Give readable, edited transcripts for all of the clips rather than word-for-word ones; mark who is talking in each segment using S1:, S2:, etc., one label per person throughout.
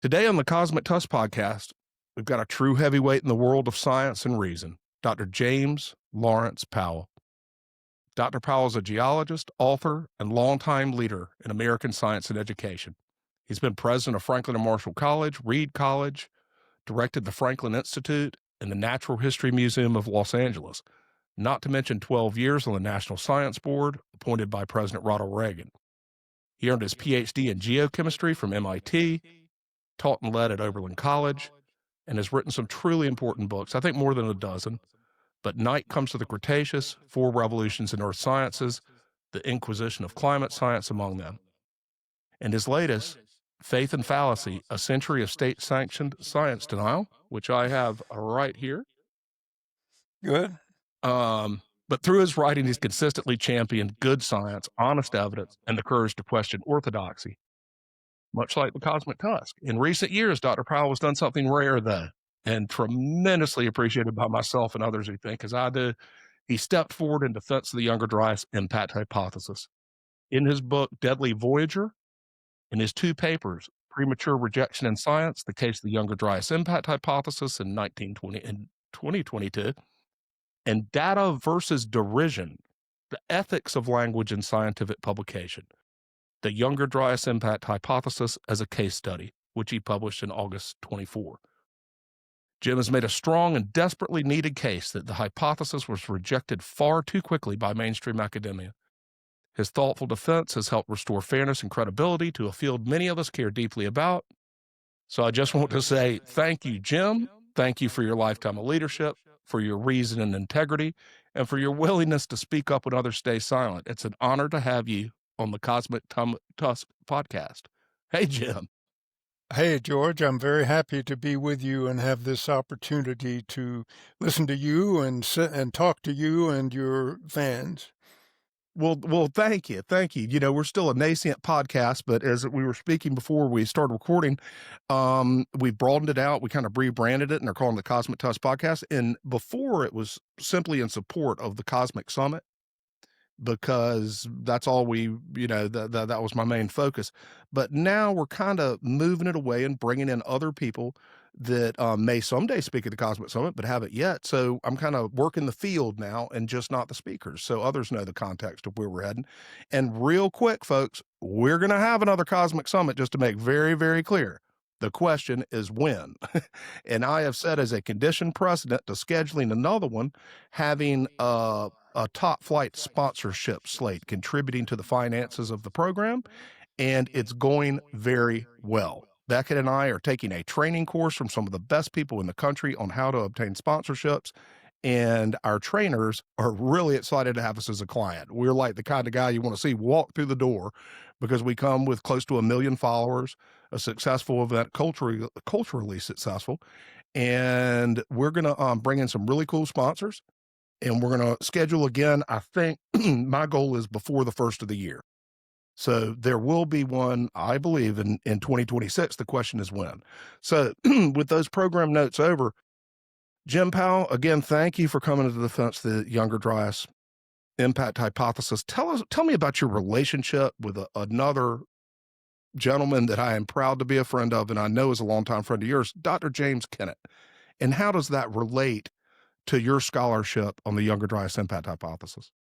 S1: Today on the Cosmic Tusk podcast, we've got a true heavyweight in the world of science and reason, Dr. James Lawrence Powell. Dr. Powell is a geologist, author, and longtime leader in American science and education. He's been president of Franklin and Marshall College, Reed College, directed the Franklin Institute, and the Natural History Museum of Los Angeles, not to mention 12 years on the National Science Board, appointed by President Ronald Reagan. He earned his PhD in geochemistry from MIT, taught and led at Oberlin College, and has written some truly important books, I think more than a dozen. But Night Comes to the Cretaceous, 4 Revolutions in Earth Sciences, The Inquisition of Climate Science among them. And his latest, Faith and Fallacy, A Century of State-Sanctioned Science Denial, which I have right here.
S2: Good.
S1: But through his writing, he's consistently championed good science, honest evidence, and the courage to question orthodoxy, much like the Cosmic Tusk. In recent years, Dr. Powell has done something rare, though, and tremendously appreciated by myself and others who think as I do. He stepped forward in defense of the Younger Dryas Impact Hypothesis. In his book, Deadly Voyager, in his 2 papers, Premature, Rejection in Science, The Case of the Younger Dryas Impact Hypothesis in 2022, and Data versus Derision, The Ethics of Language in Scientific Publication, The Younger Dryas Impact Hypothesis as a Case Study, which he published in August 24. Jim has made a strong and desperately needed case that the hypothesis was rejected far too quickly by mainstream academia. His thoughtful defense has helped restore fairness and credibility to a field many of us care deeply about. So I just want to say thank you, Jim. Thank you for your lifetime of leadership, for your reason and integrity, and for your willingness to speak up when others stay silent. It's an honor to have you on the Cosmic Tusk podcast. Hey, Jim.
S2: Hey, George, I'm very happy to be with you and have this opportunity to listen to you and talk to you and your fans.
S1: Well, thank you. Thank you. You know, we're still a nascent podcast, but as we were speaking before we started recording, we broadened it out. We kind of rebranded it and they're calling it the Cosmic Tusk podcast. And before it was simply in support of the Cosmic Summit, because that's all we, that was my main focus. But now we're kind of moving it away and bringing in other people that may someday speak at the Cosmic Summit, but haven't yet. So I'm kind of working the field now and just not the speakers. So others know the context of where we're heading. And real quick, folks, we're going to have another Cosmic Summit, just to make very, very clear. The question is when. And I have said as a conditioned precedent to scheduling another one, having a top flight sponsorship slate contributing to the finances of the program, and it's going very well. Beckett and I are taking a training course from some of the best people in the country on how to obtain sponsorships, and our trainers are really excited to have us as a client. We're like the kind of guy you want to see walk through the door because we come with close to 1 million followers, a successful event, culturally successful, and we're going to bring in some really cool sponsors. And we're going to schedule again, I think my goal is before the first of the year. So there will be one, I believe, in 2026. The question is when. So with those program notes over, Jim Powell, again, thank you for coming to the defense of the Younger Dryas Impact Hypothesis. Tell me about your relationship with another gentleman that I am proud to be a friend of, and I know is a longtime friend of yours, Dr. James Kennett. And how does that relate to your scholarship on the Younger Dryas Impact Hypothesis?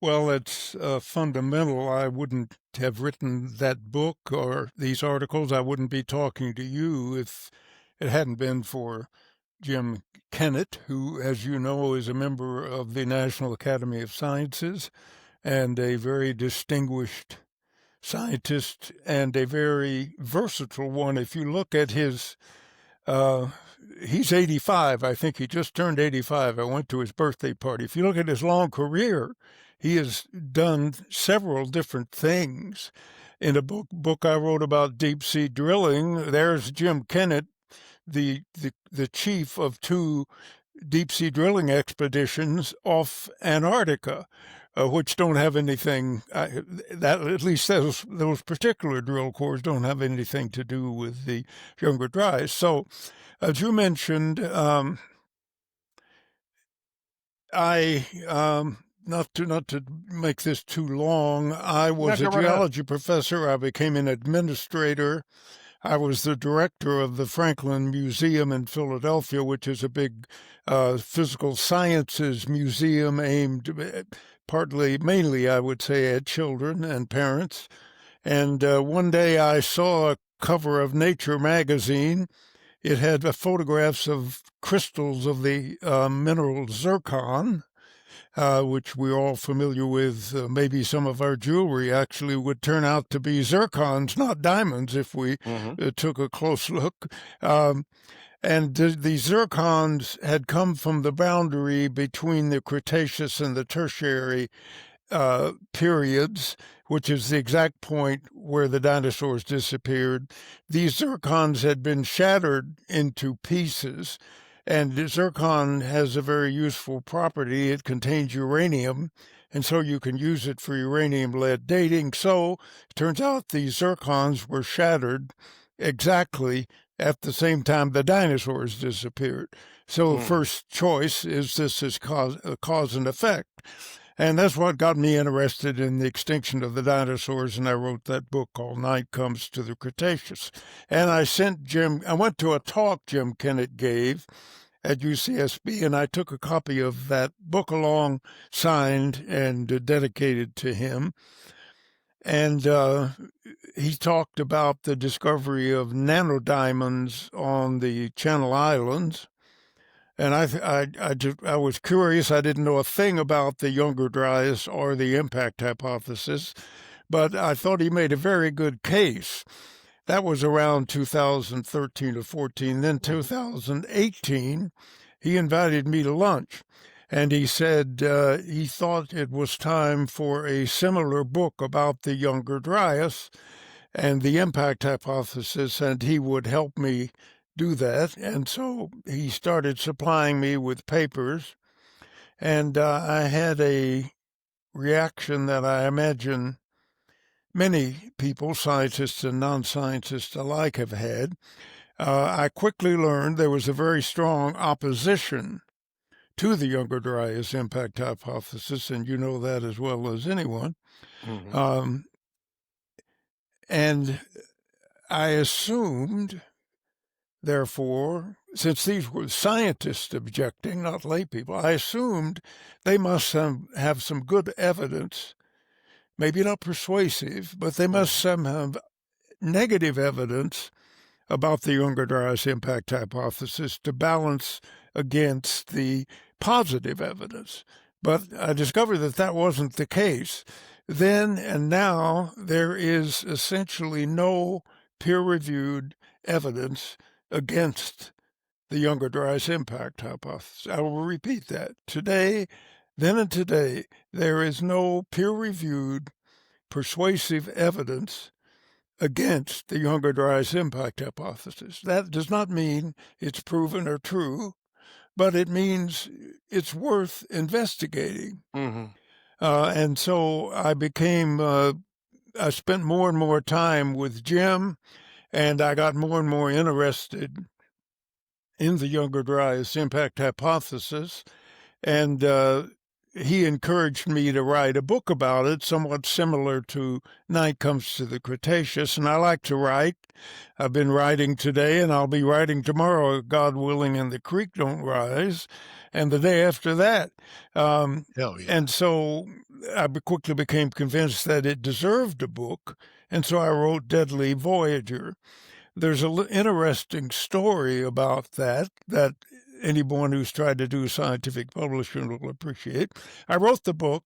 S2: Well, it's fundamental. I wouldn't have written that book or these articles. I wouldn't be talking to you if it hadn't been for Jim Kennett, who, as you know, is a member of the National Academy of Sciences and a very distinguished scientist and a very versatile one. If you look at his he's 85. I think he just turned 85. I went to his birthday party. If you look at his long career, he has done several different things. In a book I wrote about deep sea drilling, there's Jim Kennett, the chief of 2 deep sea drilling expeditions off Antarctica, which don't have anything, that at least those particular drill cores don't have anything to do with the Younger Dryas. So, as you mentioned, not to make this too long, I was a geology professor. I became an administrator I was the director of the Franklin Museum in Philadelphia, which is a big physical sciences museum aimed mainly, I would say, at children and parents. And one day I saw a cover of Nature magazine. It had photographs of crystals of the mineral zircon, which we're all familiar with. Maybe some of our jewelry actually would turn out to be zircons, not diamonds, if we took a close look. And the zircons had come from the boundary between the Cretaceous and the Tertiary periods, which is the exact point where the dinosaurs disappeared. These zircons had been shattered into pieces, and zircon has a very useful property. It contains uranium, and so you can use it for uranium-lead dating. So it turns out these zircons were shattered exactly at the same time the dinosaurs disappeared. So the first choice is this is cause and effect. And that's what got me interested in the extinction of the dinosaurs, and I wrote that book called Night Comes to the Cretaceous. And I went to a talk Jim Kennett gave at UCSB, and I took a copy of that book along, signed and dedicated to him. And he talked about the discovery of nanodiamonds on the Channel Islands. And I was curious. I didn't know a thing about the Younger Dryas or the impact hypothesis, but I thought he made a very good case. That was around 2013 or 14. Then 2018, he invited me to lunch, and he said he thought it was time for a similar book about the Younger Dryas and the impact hypothesis, and he would help me do that. And so he started supplying me with papers, and I had a reaction that I imagine many people, scientists and non-scientists alike, have had. I quickly learned there was a very strong opposition to the Younger Dryas impact hypothesis, and you know that as well as anyone. And I assumed, therefore, since these were scientists objecting, not lay people, I assumed they must have some good evidence, maybe not persuasive, but they must have negative evidence about the Younger Dryas impact hypothesis to balance against the positive evidence. But I discovered that that wasn't the case. Then and now, there is essentially no peer-reviewed evidence against the Younger Dryas impact hypothesis. I will repeat that. Today, then and today, there is no peer-reviewed, persuasive evidence against the Younger Dryas impact hypothesis. That does not mean it's proven or true, but it means it's worth investigating. And so I spent more and more time with Jim, and I got more and more interested in the Younger Dryas impact hypothesis, and he encouraged me to write a book about it, somewhat similar to Night Comes to the Cretaceous, and I like to write. I've been writing today, and I'll be writing tomorrow, God willing, and the creek don't rise, and the day after that.
S1: Hell yeah.
S2: And so I quickly became convinced that it deserved a book, and so I wrote Deadly Voyager. There's an interesting story about that anyone who's tried to do scientific publishing will appreciate. I wrote the book,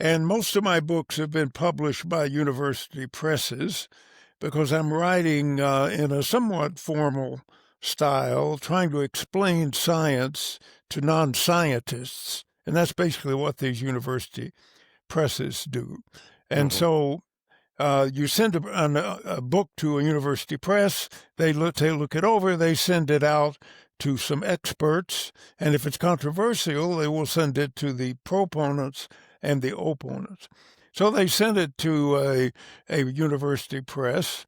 S2: and most of my books have been published by university presses because I'm writing in a somewhat formal style, trying to explain science to non-scientists, and that's basically what these university presses do. And so you send a book to a university press, they look it over, they send it out to some experts, and if it's controversial, they will send it to the proponents and the opponents. So they sent it to a university press,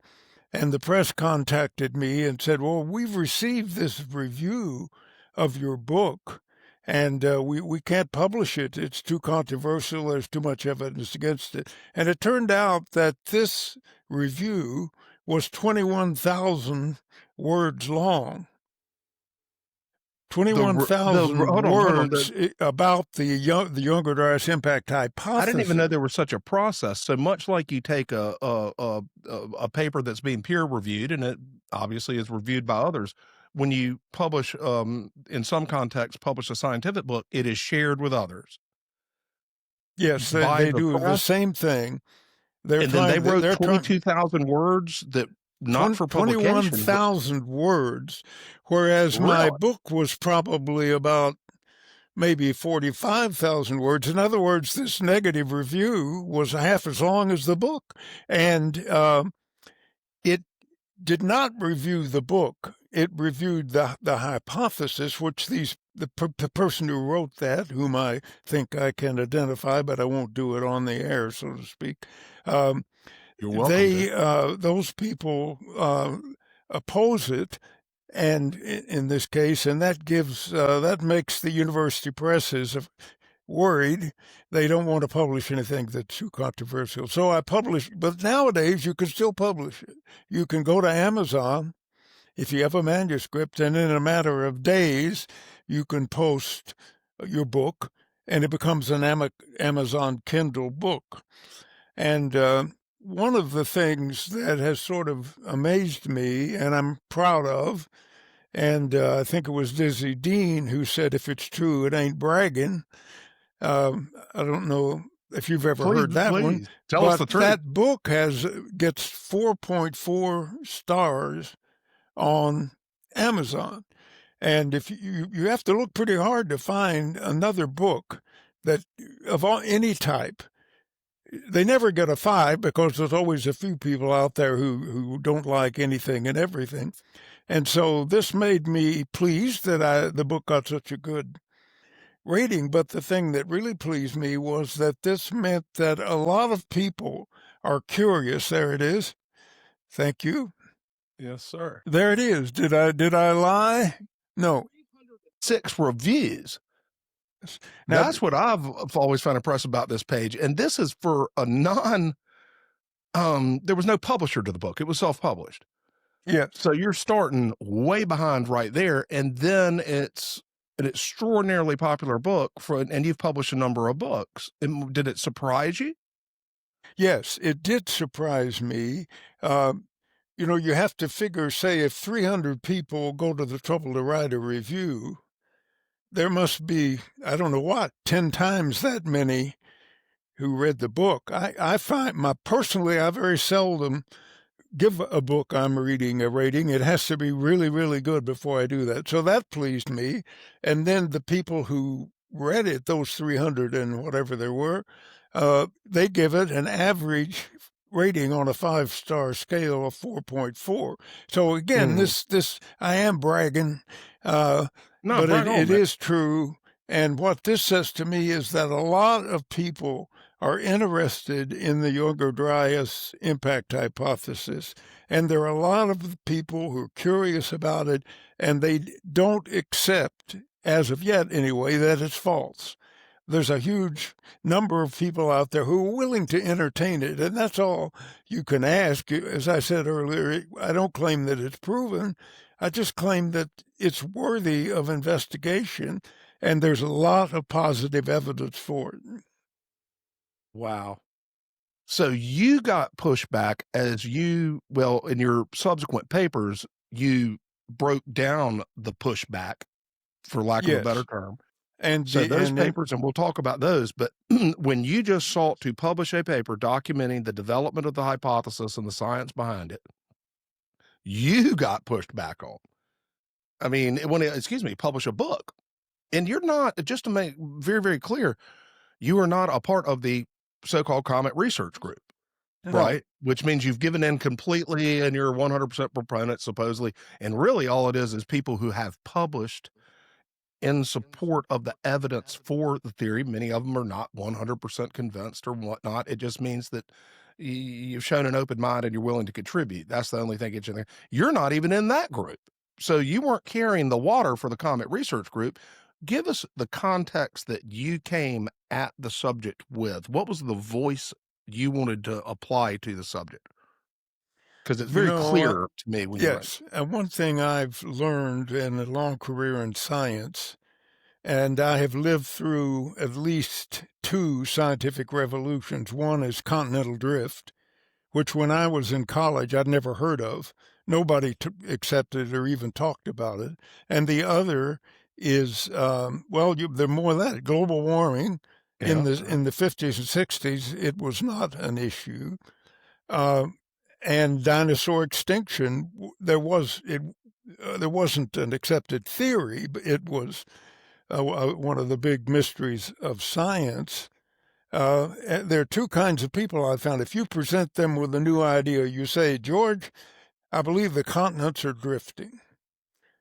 S2: and the press contacted me and said, well, we've received this review of your book, and we can't publish it. It's too controversial. There's too much evidence against it. And it turned out that this review was 21,000 words long. 21,000
S1: hold on.
S2: words about the Younger Dryas Impact Hypothesis.
S1: I didn't even know there was such a process. So much like you take a paper that's being peer reviewed, and it obviously is reviewed by others. When you publish, in some contexts, publish a scientific book, it is shared with others.
S2: Yes, they do the same thing.
S1: Then they wrote 22,000 words that not for publication.
S2: 21,000 words, whereas my book was probably about maybe 45,000 words. In other words, this negative review was half as long as the book. And it did not review the book. It reviewed the hypothesis, which the person who wrote that, whom I think I can identify, but I won't do it on the air, so to speak.
S1: You're welcome.
S2: Those people oppose it, and in this case, and that makes the university presses worried. They don't want to publish anything that's too controversial. So I publish, but nowadays you can still publish it. You can go to Amazon if you have a manuscript, and in a matter of days, you can post your book, and it becomes an Amazon Kindle book. And one of the things that has sort of amazed me, and I'm proud of, and I think it was Dizzy Dean who said, if it's true, it ain't bragging. I don't know if you've ever heard that one.
S1: Tell us the truth.
S2: That book gets 4.4 stars on Amazon. And if you have to look pretty hard to find another book that of any type. They never get a 5 because there's always a few people out there who don't like anything and everything. And so this made me pleased that the book got such a good rating. But the thing that really pleased me was that this meant that a lot of people are curious. There it is. Thank you.
S1: Yes, sir.
S2: There it is. Did I lie? No.
S1: 6 reviews. Now, that's what I've always found impressive about this page. And this is for a there was no publisher to the book. It was self-published.
S2: Yeah.
S1: So you're starting way behind right there. And then it's an extraordinarily popular book and you've published a number of books. Did it surprise you?
S2: Yes, it did surprise me. You have to figure, say, if 300 people go to the trouble to write a review, there must be, I don't know what, 10 times that many who read the book. I find, personally, I very seldom give a book I'm reading a rating. It has to be really, really good before I do that. So that pleased me. And then the people who read it, those 300 and whatever there were, they give it an average rating on a 5-star scale of 4.4. So again, this I am bragging. But it is true. And what this says to me is that a lot of people are interested in the Younger Dryas Impact Hypothesis. And there are a lot of people who are curious about it, and they don't accept, as of yet anyway, that it's false. There's a huge number of people out there who are willing to entertain it, and that's all you can ask. As I said earlier, I don't claim that it's proven. I just claim that it's worthy of investigation, and there's a lot of positive evidence for it.
S1: Wow. So you got pushback in your subsequent papers, you broke down the pushback, for lack of a better term. And so those papers, and we'll talk about those, but when you just sought to publish a paper documenting the development of the hypothesis and the science behind it, you got pushed back on. I mean, publish a book. And you're not, just to make very, very clear, you are not a part of the so-called Comet Research Group, right? Which means you've given in completely and you're 100% proponent, supposedly. And really all it is people who have published in support of the evidence for the theory. Many of them are not 100% convinced or whatnot. It just means that you've shown an open mind and you're willing to contribute. That's the only thing that's in there. You're not even in that group. So you weren't carrying the water for the Comet Research Group. Give us the context that you came at the subject with. What was the voice you wanted to apply to the subject? Because it's
S2: You
S1: very
S2: know,
S1: clear to me when you write.
S2: yes. And one thing I've learned in a long career in science, and I have lived through at least two scientific revolutions. One is continental drift, which when I was in college, I'd never heard of. Nobody accepted or even talked about it. And the other is, they're more than that. Global warming
S1: Yeah.
S2: in the 50s and 60s, it was not an issue. Uh, and dinosaur extinction, there wasn't an accepted theory, but it was one of the big mysteries of science. There are two kinds of people I found. If you present them with a new idea, you say, George, I believe the continents are drifting.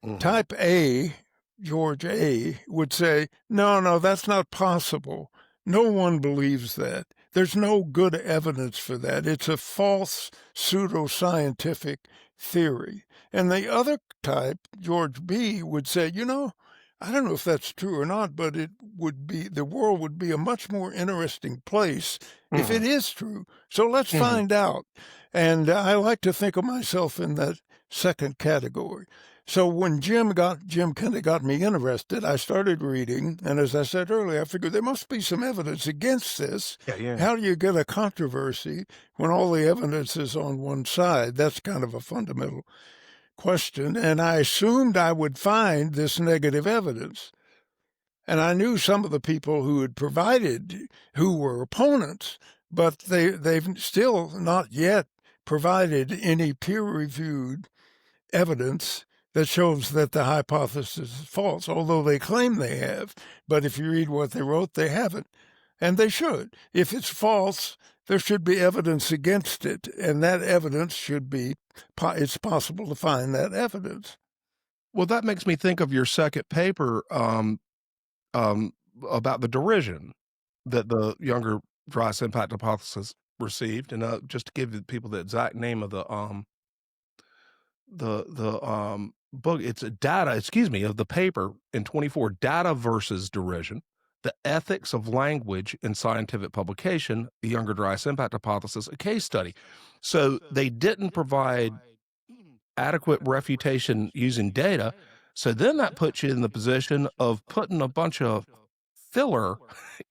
S1: Mm-hmm.
S2: Type A, George A, would say, no, that's not possible. No one believes that. There's no good evidence for that. It's a false pseudoscientific theory. And the other type, George B, would say, I don't know if that's true or not, but the world would be a much more interesting place if it is true. So let's find out. And I like to think of myself in that second category. So when Jim Kennett got me interested, I started reading, and as I said earlier, I figured there must be some evidence against this.
S1: Yeah.
S2: How do you get a controversy when all the evidence is on one side? That's kind of a fundamental question, and I assumed I would find this negative evidence. And I knew some of the people who were opponents, but they've still not yet provided any peer-reviewed evidence that shows that the hypothesis is false, although they claim they have. But if you read what they wrote, they haven't. And they should. If it's false, there should be evidence against it, and that evidence it's possible to find that evidence.
S1: Well, that makes me think of your second paper about the derision that the Younger Dryas Impact Hypothesis received. And just to give people the exact name of the book, it's of the paper in 24, Data versus Derision, the Ethics of Language in Scientific Publication, the Younger Dryas Impact Hypothesis, a case study. So they didn't provide adequate refutation using data. So then that puts you in the position of putting a bunch of filler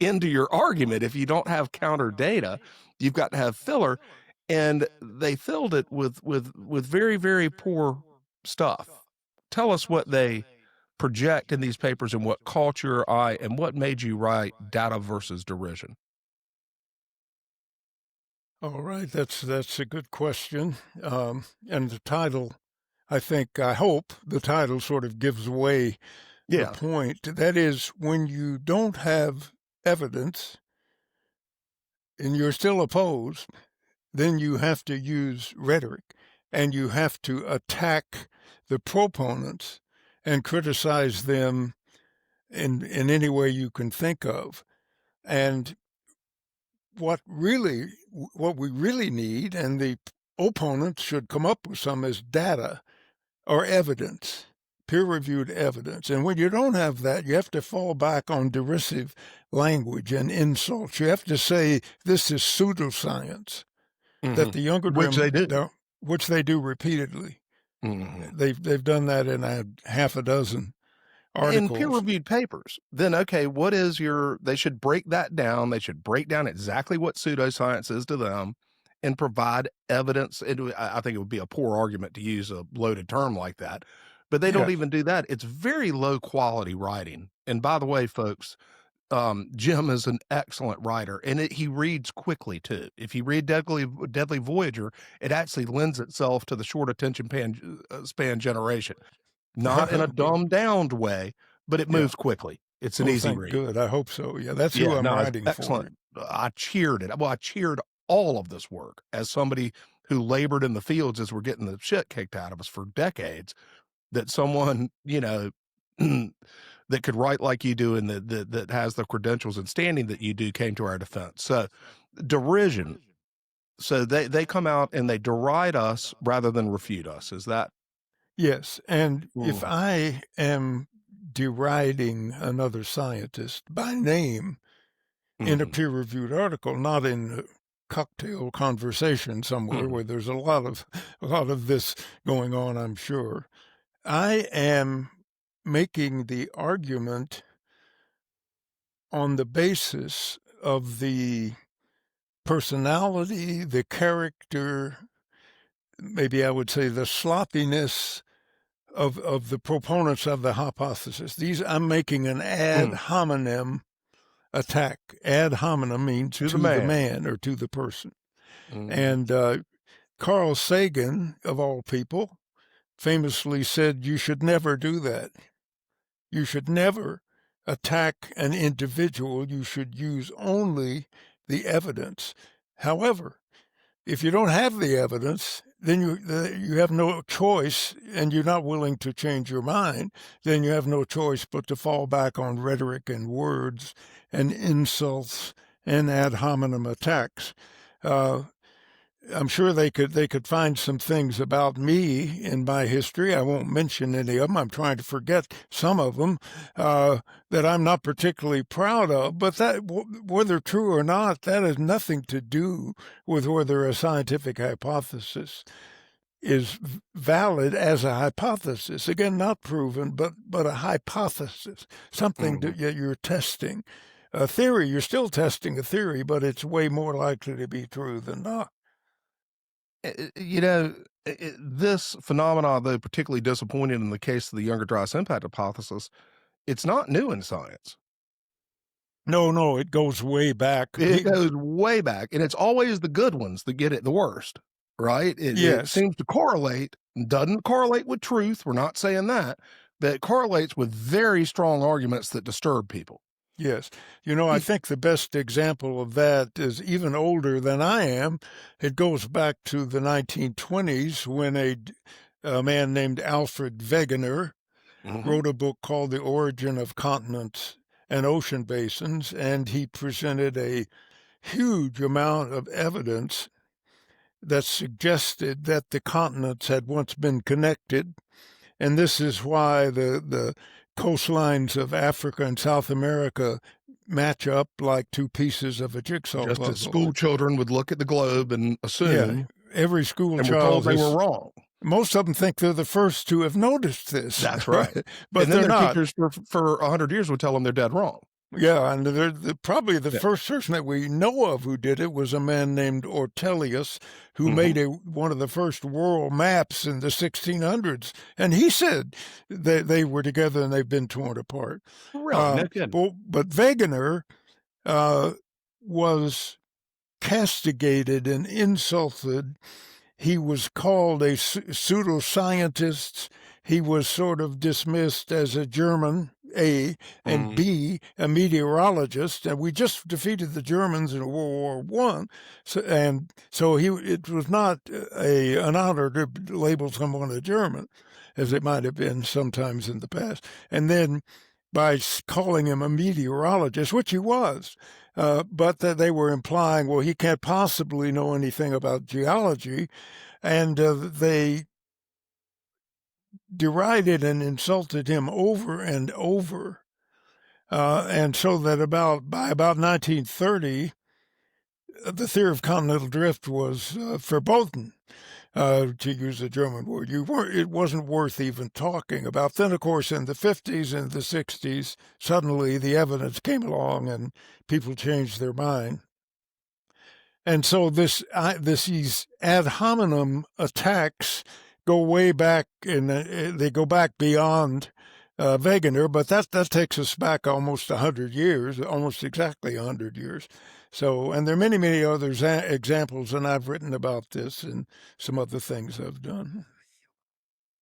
S1: into your argument. If you don't have counter data, you've got to have filler. And they filled it with very, very poor stuff. Tell us what they project in these papers and what caught your eye and what made you write Data versus Derision.
S2: All right, that's a good question. And the title, I hope the title sort of gives away the point. That is, when you don't have evidence and you're still opposed, then you have to use rhetoric and you have to attack the proponents and criticize them in any way you can think of. And what we really need, and the opponents should come up with some, is data or evidence, peer-reviewed evidence. And when you don't have that, you have to fall back on derisive language and insults. You have to say this is pseudoscience, that the Younger which they do repeatedly. They've done that in half a dozen articles.
S1: In peer-reviewed papers. Then, okay, they should break that down. They should break down exactly what pseudoscience is to them and provide evidence. I think it would be a poor argument to use a loaded term like that, but they don't even do that. It's very low quality writing. And by the way, folks, Jim is an excellent writer, and he reads quickly too. If you read Deadly Voyager, it actually lends itself to the short attention span generation. Not in a dumbed down way, but it moves quickly. It's an easy read.
S2: Good. I hope so. Yeah, that's who I'm writing
S1: excellent. For. I cheered it. Well, I cheered all of this work as somebody who labored in the fields as we're getting the shit kicked out of us for decades, that someone, that could write like you do and that has the credentials and standing that you do came to our defense. So derision. So they come out and they deride us rather than refute us. Is that?
S2: Yes. And if I am deriding another scientist by name in a peer-reviewed article, not in cocktail conversation somewhere where there's a lot of this going on, I'm sure. I am making the argument on the basis of the personality, the character, maybe I would say the sloppiness of the proponents of the hypothesis. I'm making an ad hominem attack. Ad hominem means to the man or to the person. And Carl Sagan, of all people, famously said, you should never do that. You should never attack an individual. You should use only the evidence. However, if you don't have the evidence, then you have no choice, and you're not willing to change your mind, then you have no choice but to fall back on rhetoric and words and insults and ad hominem attacks. I'm sure they could find some things about me in my history. I won't mention any of them. I'm trying to forget some of them that I'm not particularly proud of. But that, whether true or not, that has nothing to do with whether a scientific hypothesis is valid as a hypothesis. Again, not proven, but a hypothesis, something that you're testing. A theory, you're still testing a theory, but it's way more likely to be true than not.
S1: You know, this phenomenon, though particularly disappointing in the case of the Younger Dryas Impact Hypothesis, it's not new in science.
S2: No, it goes way back.
S1: It goes way back, and it's always the good ones that get it the worst, right? It seems to correlate, doesn't correlate with truth. We're not saying that, but it correlates with very strong arguments that disturb people.
S2: Yes. You know, I think the best example of that is even older than I am. It goes back to the 1920s when a man named Alfred Wegener wrote a book called The Origin of Continents and Ocean Basins, and he presented a huge amount of evidence that suggested that the continents had once been connected. And this is why the coastlines of Africa and South America match up like two pieces of a jigsaw puzzle.
S1: Just as school children would look at the globe and assume.
S2: Yeah, every school
S1: and
S2: child
S1: they were wrong.
S2: Most of them think they're the first to have noticed this.
S1: That's right.
S2: But
S1: and then
S2: they're
S1: their
S2: not.
S1: teachers for 100 years would tell them they're dead wrong.
S2: Yeah, and probably the first person that we know of who did it was a man named Ortelius, who made one of the first world maps in the 1600s. And he said that they were together and they've been torn apart.
S1: Really? No kidding.
S2: But Wegener was castigated and insulted. He was called a pseudoscientist. He was sort of dismissed as a German, A, and B, a meteorologist. And we just defeated the Germans in World War I. So it was not an honor to label someone a German, as it might have been sometimes in the past. And then by calling him a meteorologist, which he was, but that they were implying, well, he can't possibly know anything about geology. And they derided and insulted him over and over. And so that by about 1930, the theory of continental drift was verboten, to use a German word. It wasn't worth even talking about. Then, of course, in the 50s and the 60s, suddenly the evidence came along and people changed their mind. And so these ad hominem attacks go way back, and they go back beyond Wegener, but that takes us back almost 100 years, almost exactly 100 years. So, and there are many, many other examples, and I've written about this and some other things I've done.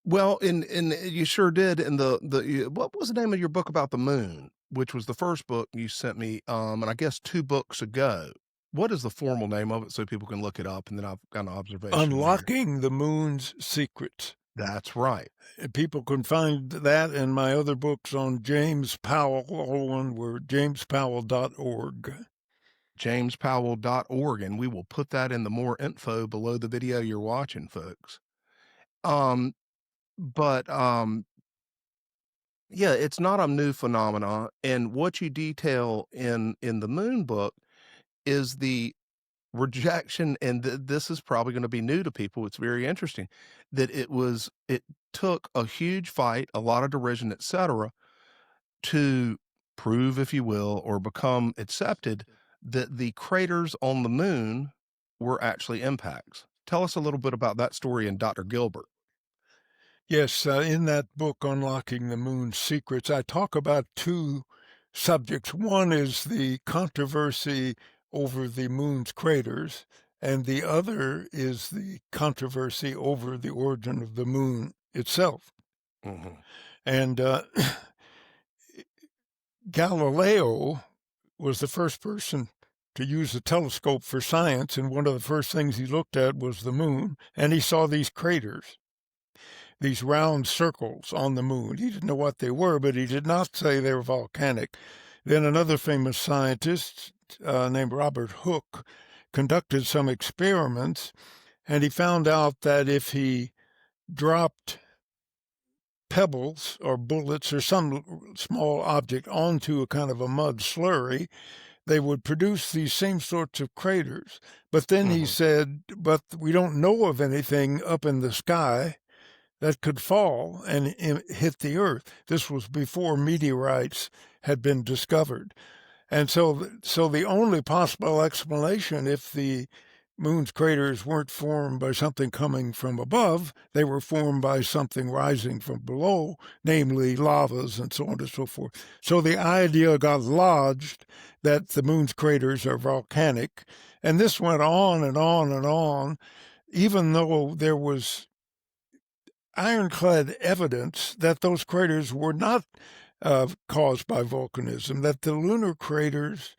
S1: Well, and you sure did. In what was the name of your book about the moon, which was the first book you sent me, and I guess 2 books ago. What is the formal name of it so people can look it up? And then I've got an observation.
S2: Unlocking the Moon's Secrets.
S1: That's right.
S2: People can find that in my other books on James Powell, all one word, jamespowell.org.
S1: jamespowell.org, and we will put that in the more info below the video you're watching, folks. Yeah, it's not a new phenomenon, and what you detail in the moon book is the rejection, and this is probably going to be new to people. It's very interesting that it took a huge fight, a lot of derision, etc., to prove, if you will, or become accepted that the craters on the moon were actually impacts. Tell us a little bit about that story and Dr. Gilbert.
S2: Yes, in that book, Unlocking the Moon's Secrets, I talk about two subjects. One is the controversy over the moon's craters, and the other is the controversy over the origin of the moon itself.
S1: Mm-hmm.
S2: And Galileo was the first person to use a telescope for science, and one of the first things he looked at was the moon, and he saw these craters, these round circles on the moon. He didn't know what they were, but he did not say they were volcanic. Then another famous scientist named Robert Hooke conducted some experiments, and he found out that if he dropped pebbles or bullets or some small object onto a kind of a mud slurry, they would produce these same sorts of craters. But then he said, but we don't know of anything up in the sky that could fall and hit the Earth. This was before meteorites had been discovered. And so the only possible explanation, if the moon's craters weren't formed by something coming from above, they were formed by something rising from below, namely lavas and so on and so forth. So the idea got lodged that the moon's craters are volcanic, and this went on and on and on, even though there was ironclad evidence that those craters were not caused by volcanism, that the lunar craters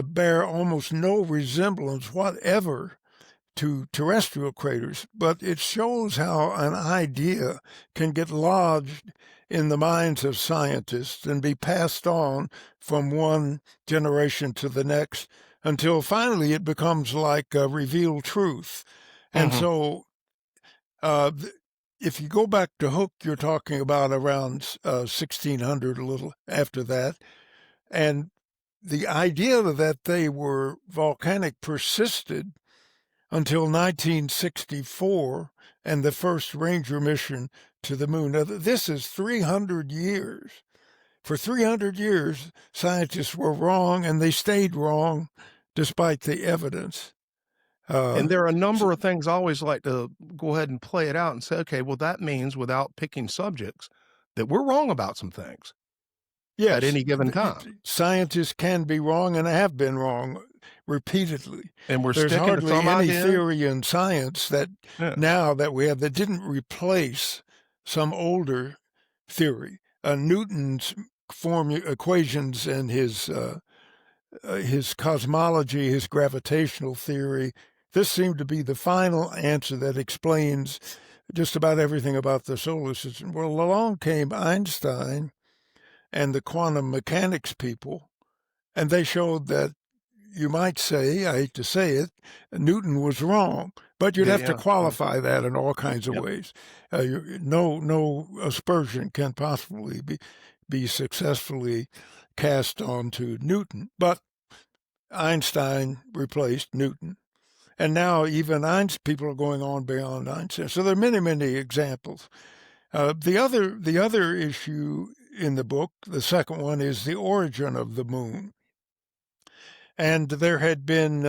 S2: bear almost no resemblance whatever to terrestrial craters, but it shows how an idea can get lodged in the minds of scientists and be passed on from one generation to the next until finally it becomes like a revealed truth. And so if you go back to Hooke, you're talking about around 1600, a little after that, and the idea that they were volcanic persisted until 1964 and the first Ranger mission to the moon. Now, this is 300 years. For 300 years, scientists were wrong, and they stayed wrong despite the evidence.
S1: And there are a number of things I always like to go ahead and play it out and say, okay, well, that means without picking subjects that we're wrong about some things.
S2: Yes,
S1: at any given time.
S2: Scientists can be wrong and have been wrong repeatedly.
S1: And we're
S2: There's
S1: sticking to
S2: hardly
S1: some
S2: any
S1: idea.
S2: theory in science that now that we have that didn't replace some older theory. Newton's equations and his cosmology, his gravitational theory, this seemed to be the final answer that explains just about everything about the solar system. Well, along came Einstein and the quantum mechanics people, and they showed that you might say, I hate to say it, Newton was wrong, but you'd have to qualify that in all kinds of ways. No aspersion can possibly be successfully cast onto Newton, but Einstein replaced Newton. And now even people are going on beyond Einstein. So there are many, many examples. The other issue in the book, the second one, is the origin of the moon. And there had been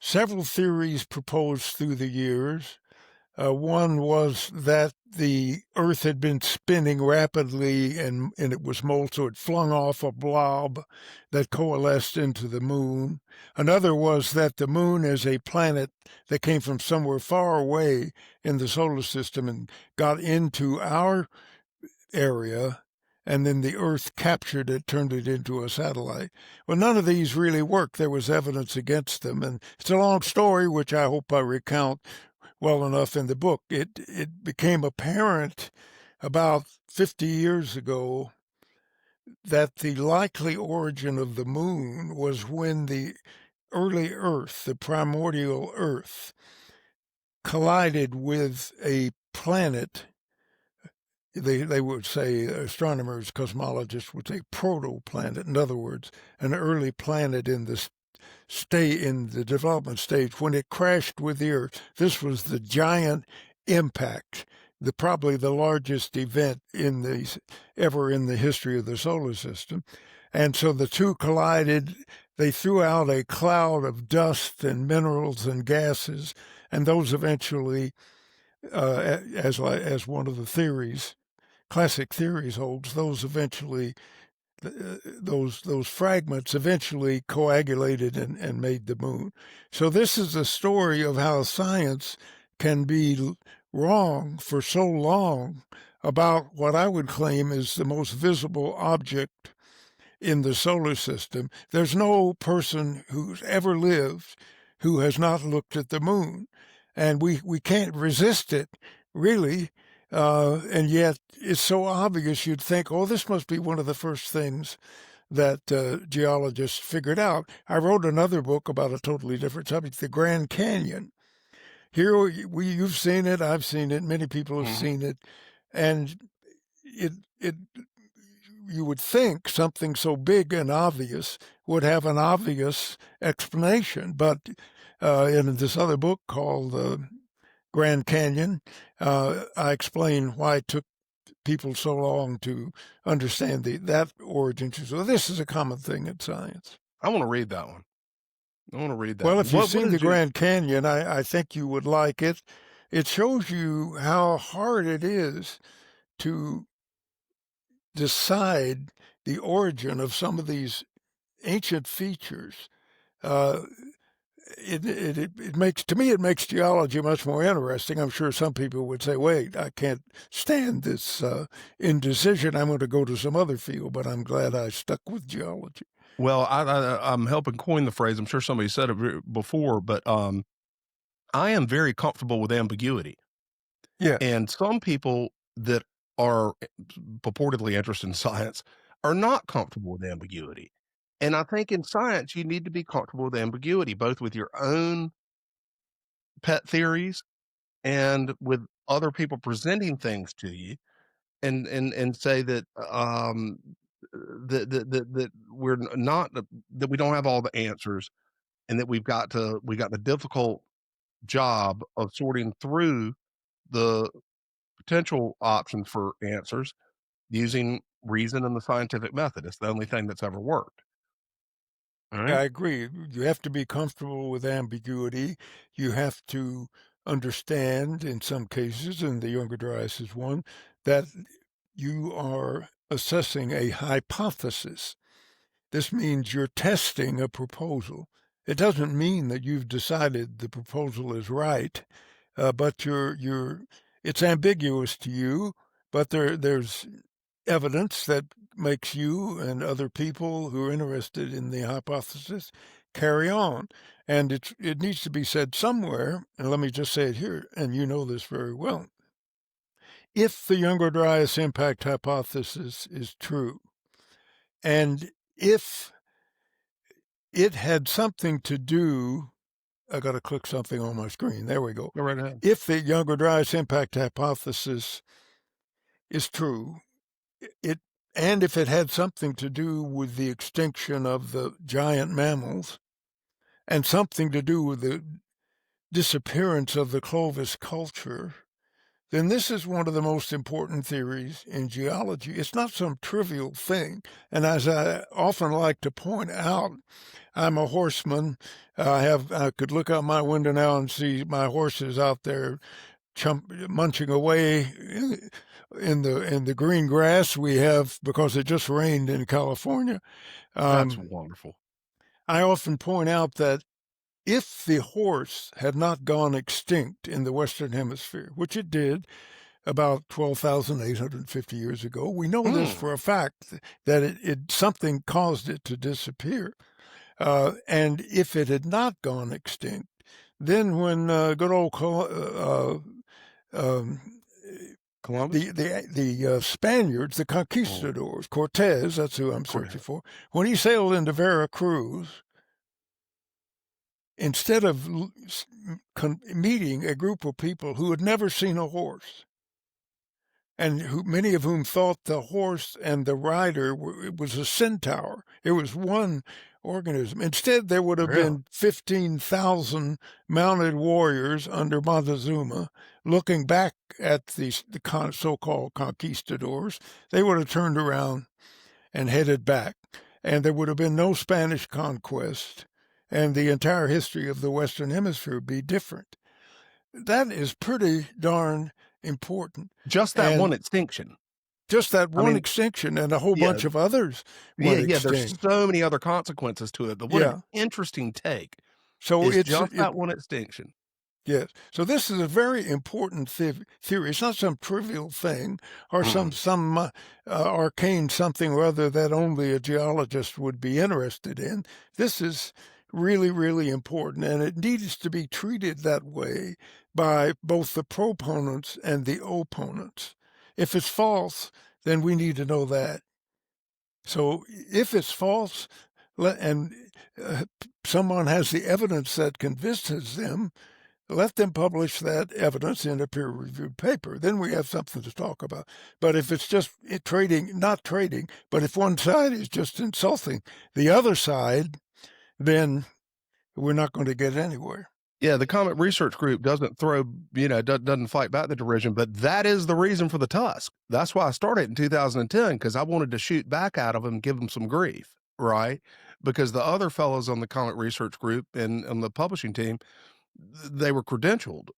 S2: several theories proposed through the years. One was that the Earth had been spinning rapidly and it was molten, so it flung off a blob that coalesced into the moon. Another was that the moon is a planet that came from somewhere far away in the solar system and got into our area, and then the Earth captured it, turned it into a satellite. Well, none of these really worked. There was evidence against them, and it's a long story, which I hope I recount well enough in the book. It became apparent about 50 years ago that the likely origin of the moon was when the early Earth, the primordial Earth, collided with a planet. They would say, astronomers, cosmologists would say protoplanet. In other words, an early planet in the in the development stage. When it crashed with the Earth, this was the giant impact, probably the largest event ever in the history of the solar system. And so the two collided. They threw out a cloud of dust and minerals and gases, and those eventually, as one of the classic theories holds, those fragments eventually coagulated and made the moon. So this is a story of how science can be wrong for so long about what I would claim is the most visible object in the solar system. There's no person who's ever lived who has not looked at the moon, and we can't resist it, really. And yet it's so obvious you'd think, oh, this must be one of the first things that geologists figured out. I wrote another book about a totally different subject, the Grand Canyon. Here, you've seen it, I've seen it, many people have seen it, and you would think something so big and obvious would have an obvious explanation. But in this other book called Grand Canyon, I explain why it took people so long to understand that origin. So this is a common thing in science.
S1: I want to read that one.
S2: Well, if you've seen the Grand Canyon, I think you would like it. It shows you how hard it is to decide the origin of some of these ancient features. It makes geology much more interesting. I'm sure some people would say, wait, I can't stand this indecision. I'm going to go to some other field, but I'm glad I stuck with geology.
S1: Well, I'm helping coin the phrase. I'm sure somebody said it before, but I am very comfortable with ambiguity.
S2: Yeah.
S1: And some people that are purportedly interested in science are not comfortable with ambiguity. And I think in science, you need to be comfortable with ambiguity, both with your own pet theories and with other people presenting things to you, and say that that we're not, that we don't have all the answers, and that we got the difficult job of sorting through the potential options for answers using reason and the scientific method. It's the only thing that's ever worked. All right.
S2: I agree. You have to be comfortable with ambiguity. You have to understand, in some cases, and the Younger Dryas is one, that you are assessing a hypothesis. This means you're testing a proposal. It doesn't mean that you've decided the proposal is right, but it's ambiguous to you, but there's evidence that makes you and other people who are interested in the hypothesis carry on. And it needs to be said somewhere, and let me just say it here, and you know this very well. If the Younger Dryas Impact Hypothesis is true, and if it had something to do, I got to click something on my screen. There we go.
S1: Go right ahead.
S2: If the Younger Dryas Impact Hypothesis is true, and if it had something to do with the extinction of the giant mammals, and something to do with the disappearance of the Clovis culture, then this is one of the most important theories in geology. It's not some trivial thing. And as I often like to point out, I'm a horseman. I could look out my window now and see my horses out there munching away in the green grass we have, because it just rained in California.
S1: That's wonderful.
S2: I often point out that if the horse had not gone extinct in the Western Hemisphere, which it did about 12,850 years ago, we know this for a fact, that something caused it to disappear. And if it had not gone extinct, then when good old
S1: Columbus?
S2: the Spaniards, the conquistadors, Cortez, that's who I'm searching for, when he sailed into Veracruz, instead of meeting a group of people who had never seen a horse, and many of whom thought the horse and the rider it was a centaur. It was one organism. Instead, there would have
S1: Really?
S2: been 15,000 mounted warriors under Montezuma looking back at the so-called conquistadors. They would have turned around and headed back, and there would have been no Spanish conquest, and the entire history of the Western Hemisphere would be different. That is pretty darn important.
S1: Just that one
S2: And
S1: extinction.
S2: just that
S1: I
S2: one
S1: mean,
S2: extinction, and a whole
S1: yeah,
S2: bunch of others went
S1: yeah. There's
S2: extinct.
S1: so many other consequences to it, but what an
S2: Yeah.
S1: interesting take.
S2: So
S1: It's
S2: it's
S1: just that one extinction.
S2: yes. So this is a very important theory. It's not some trivial thing or some arcane something or other that only a geologist would be interested in. This is really, really important, and it needs to be treated that way by both the proponents and the opponents. If it's false, then we need to know that. So if it's false, and someone has the evidence that convinces them, let them publish that evidence in a peer-reviewed paper. Then we have something to talk about. But if it's just not trading, but if one side is just insulting the other side, then we're not going to get anywhere.
S1: Yeah, the Comet Research Group doesn't doesn't fight back the derision, but that is the reason for the Tusk. That's why I started in 2010, because I wanted to shoot back at them and give them some grief, right? Because the other fellows on the Comet Research Group and on the publishing team, they were credentialed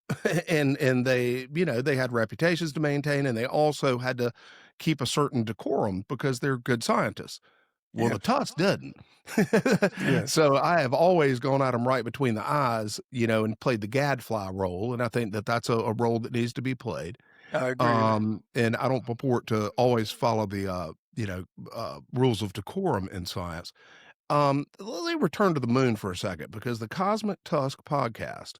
S1: and they, they had reputations to maintain, and they also had to keep a certain decorum because they're good scientists. Well, the Tusk didn't.
S2: Yes.
S1: So I have always gone at them right between the eyes, and played the gadfly role. And I think that that's a role that needs to be played.
S2: I agree.
S1: And I don't purport to always follow the, rules of decorum in science. Let me return to the moon for a second, because the Cosmic Tusk podcast,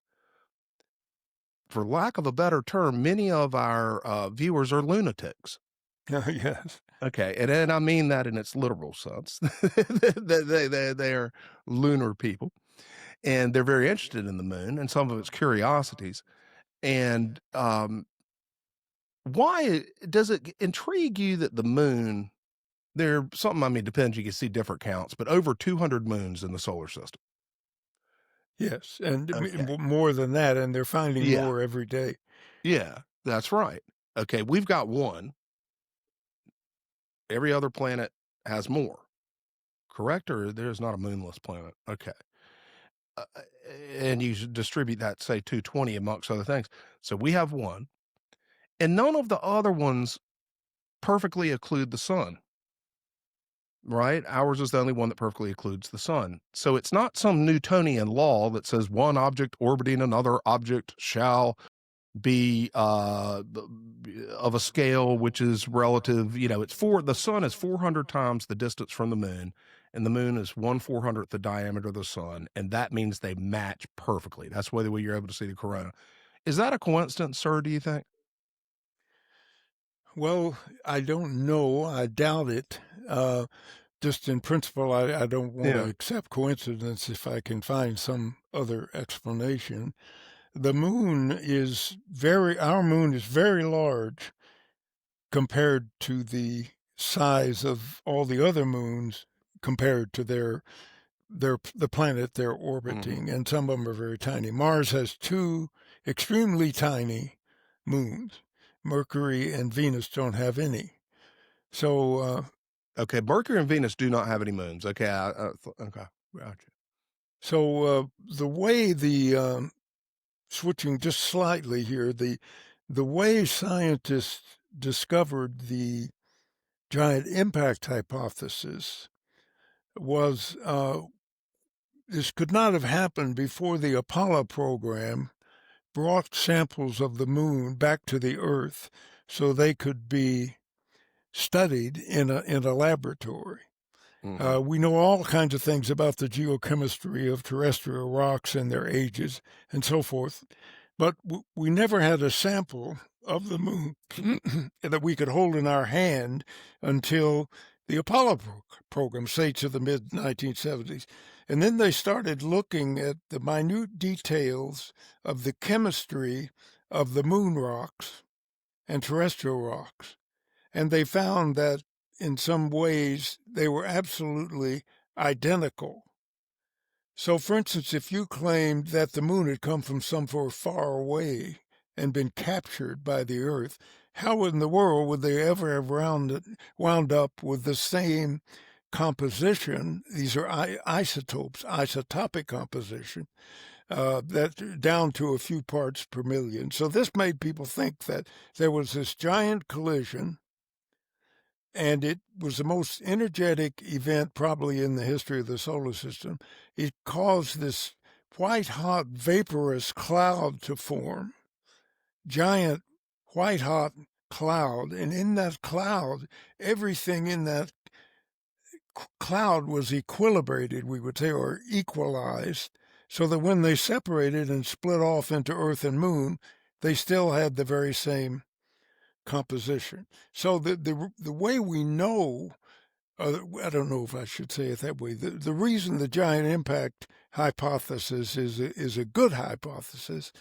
S1: for lack of a better term, many of our viewers are lunatics.
S2: Yes.
S1: Okay, and I mean that in its literal sense. they are lunar people, and they're very interested in the moon and some of its curiosities. And why does it intrigue you that the moon? Depends. You can see different counts, but over 200 moons in the solar system.
S2: Yes, and
S1: Okay.
S2: more than that, and they're finding more every day.
S1: Yeah, that's right. Okay, we've got one. Every other planet has more, correct? Or there's not a moonless planet? Okay. And you distribute that, say, 220 amongst other things. So we have one, and none of the other ones perfectly occlude the sun, right? Ours is the only one that perfectly occludes the sun. So it's not some Newtonian law that says one object orbiting another object shall be of a scale which is relative. The sun is 400 times the distance from the moon, and the moon is 1/400th the diameter of the sun, and that means they match perfectly. That's why you're able to see the corona. Is that a coincidence, sir, do you think?
S2: Well, I don't know. I doubt it. Just in principle, I don't want to accept coincidence if I can find some other explanation. Our moon is very large compared to the size of all the other moons compared to the planet they're orbiting, and some of them are very tiny. Mars has two extremely tiny moons. Mercury and Venus don't have any. So,
S1: okay, Mercury and Venus do not have any moons. Okay, okay, gotcha.
S2: So the way switching just slightly here, the way scientists discovered the giant impact hypothesis was this could not have happened before the Apollo program brought samples of the moon back to the Earth so they could be studied in a laboratory. We know all kinds of things about the geochemistry of terrestrial rocks and their ages and so forth, but we never had a sample of the moon that we could hold in our hand until the Apollo program, say to the mid-1970s. And then they started looking at the minute details of the chemistry of the moon rocks and terrestrial rocks. And they found that in some ways they were absolutely identical So, for instance, if you claimed that the moon had come from somewhere far away and been captured by the Earth, how in the world would they ever have wound up with the same composition? These are isotopes, isotopic composition, that down to a few parts per million. So this made people think that there was this giant collision, and it was the most energetic event probably in the history of the solar system. It caused this white-hot vaporous cloud to form, giant white-hot cloud, and in that cloud, everything in that cloud was equilibrated, we would say, or equalized, so that when they separated and split off into Earth and Moon, they still had the very same composition. So the way we know, I don't know if I should say it that way, the reason the giant impact hypothesis is a good hypothesis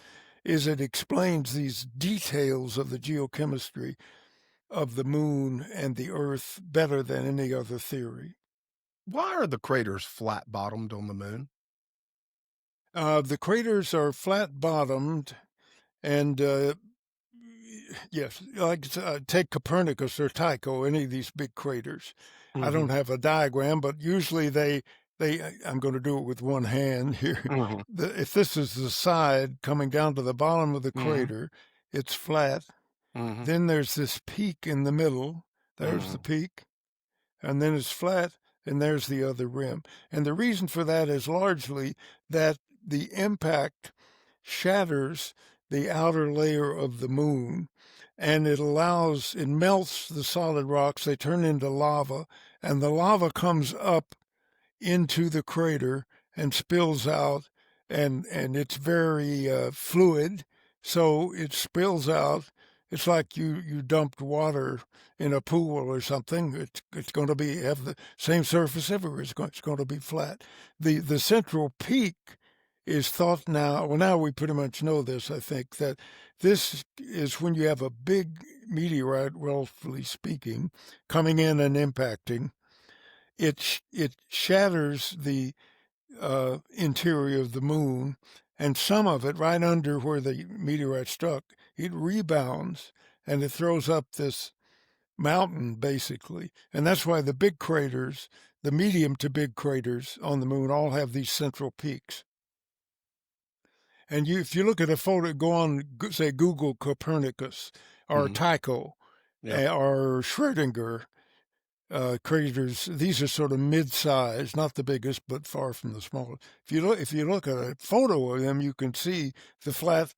S2: is it explains these details of the geochemistry of the moon and the Earth better than any other theory.
S1: Why are the craters flat bottomed on the moon?
S2: The craters are flat bottomed, and yes, like take Copernicus or Tycho, any of these big craters. I don't have a diagram, but usually they I'm going to do it with one hand here. If this is the side coming down to the bottom of the crater, it's flat. Then there's this peak in the middle. There's the peak, and then it's flat, and there's the other rim. And the reason for that is largely that the impact shatters the outer layer of the moon, and it melts the solid rocks. They turn into lava, and the lava comes up into the crater and spills out, and it's very fluid, so it spills out. It's like you dumped water in a pool or something. It's going to have the same surface everywhere. It's going to be flat. The central peak is thought now. Well, now we pretty much know this. I think that this is when you have a big meteorite, relatively speaking, coming in and impacting. It shatters the interior of the moon, and some of it right under where the meteorite struck, it rebounds and it throws up this mountain basically. And that's why the big craters, the medium to big craters on the moon, all have these central peaks. And if you look at a photo, go on, say Google Copernicus or Tycho or Schrödinger craters. These are sort of mid-sized, not the biggest, but far from the smallest. If you look at a photo of them, you can see the flat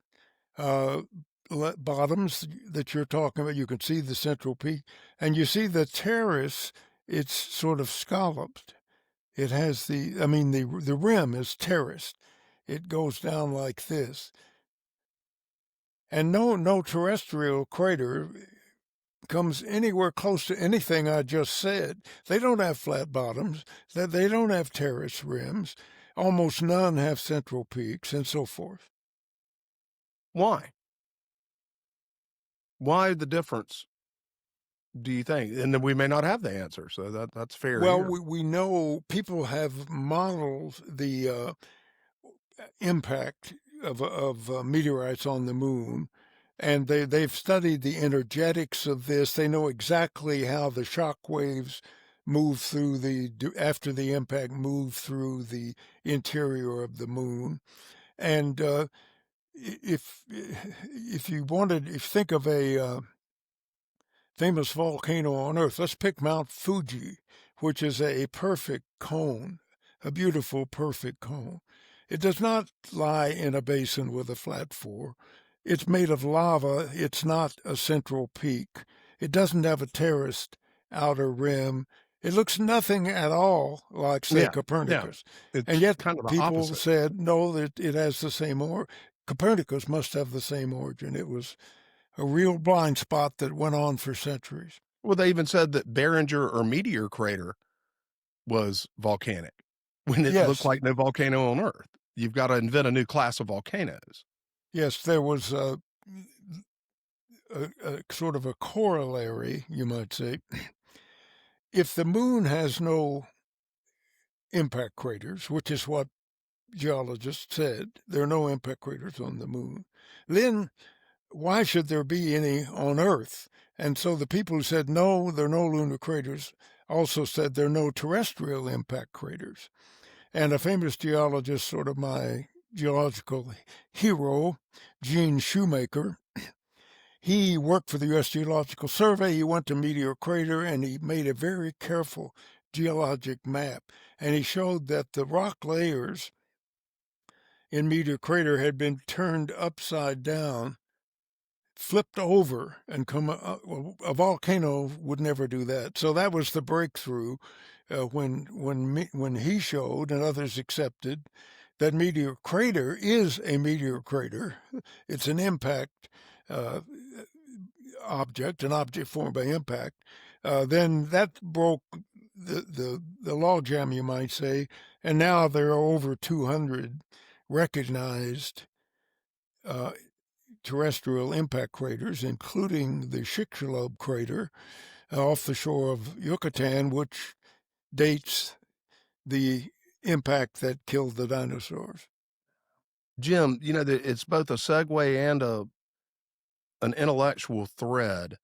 S2: bottoms that you're talking about. You can see the central peak, and you see the terrace. It's sort of scalloped. It has the rim is terraced. It goes down like this, and no terrestrial crater comes anywhere close to anything I just said. They don't have flat bottoms. They don't have terrace rims. Almost none have central peaks, and so forth.
S1: Why? Why the difference, do you think? And then we may not have the answer, so that's fair.
S2: Well, we know people have modeled the impact of meteorites on the moon, and they've studied the energetics of this. They know exactly how the shock waves move through after the impact move through the interior of the moon. And if you think of a famous volcano on Earth, let's pick Mount Fuji, which is a perfect cone, a beautiful, perfect cone. It does not lie in a basin with a flat floor. It's made of lava. It's not a central peak. It doesn't have a terraced outer rim. It looks nothing at all like, say, Copernicus. And yet
S1: kind of
S2: people said, no, it has the same origin. Copernicus must have the same origin. It was a real blind spot that went on for centuries.
S1: Well, they even said that Barringer or Meteor crater was volcanic when it looked like no volcano on Earth. You've got to invent a new class of volcanoes.
S2: Yes, there was a sort of a corollary, you might say. If the moon has no impact craters, which is what geologists said there are no impact craters on the moon, then why should there be any on Earth? And so the people who said no, there are no lunar craters, also said there are no terrestrial impact craters. And a famous geologist, sort of my geological hero, Gene Shoemaker, he worked for the U.S. Geological Survey. He went to Meteor Crater and he made a very careful geologic map. And he showed that the rock layers in Meteor Crater had been turned upside down, flipped over, and come. Well, a volcano would never do that. So that was the breakthrough when he showed and others accepted that Meteor Crater is a meteor crater. It's an impact object, an object formed by impact. Then that broke the logjam, you might say, and now there are over 200 recognized terrestrial impact craters, including the Chicxulub crater off the shore of Yucatan, which dates the impact that killed the dinosaurs.
S1: Jim, it's both a segue and an intellectual thread.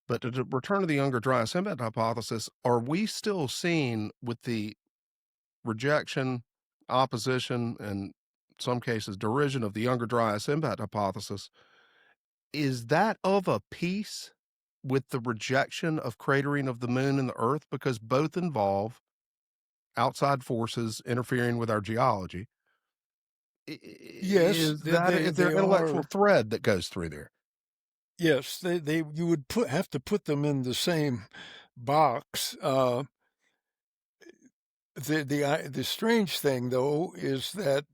S1: But to return to the Younger Dryas Impact Hypothesis, are we still seeing with the rejection, opposition, and some cases derision of the Younger Dryas Impact Hypothesis, is that of a piece with the rejection of cratering of the moon and the Earth? Because both involve outside forces interfering with our geology.
S2: Yes,
S1: is there an intellectual thread that goes through there?
S2: Yes, you would have to put them in the same box. The strange thing, though, is that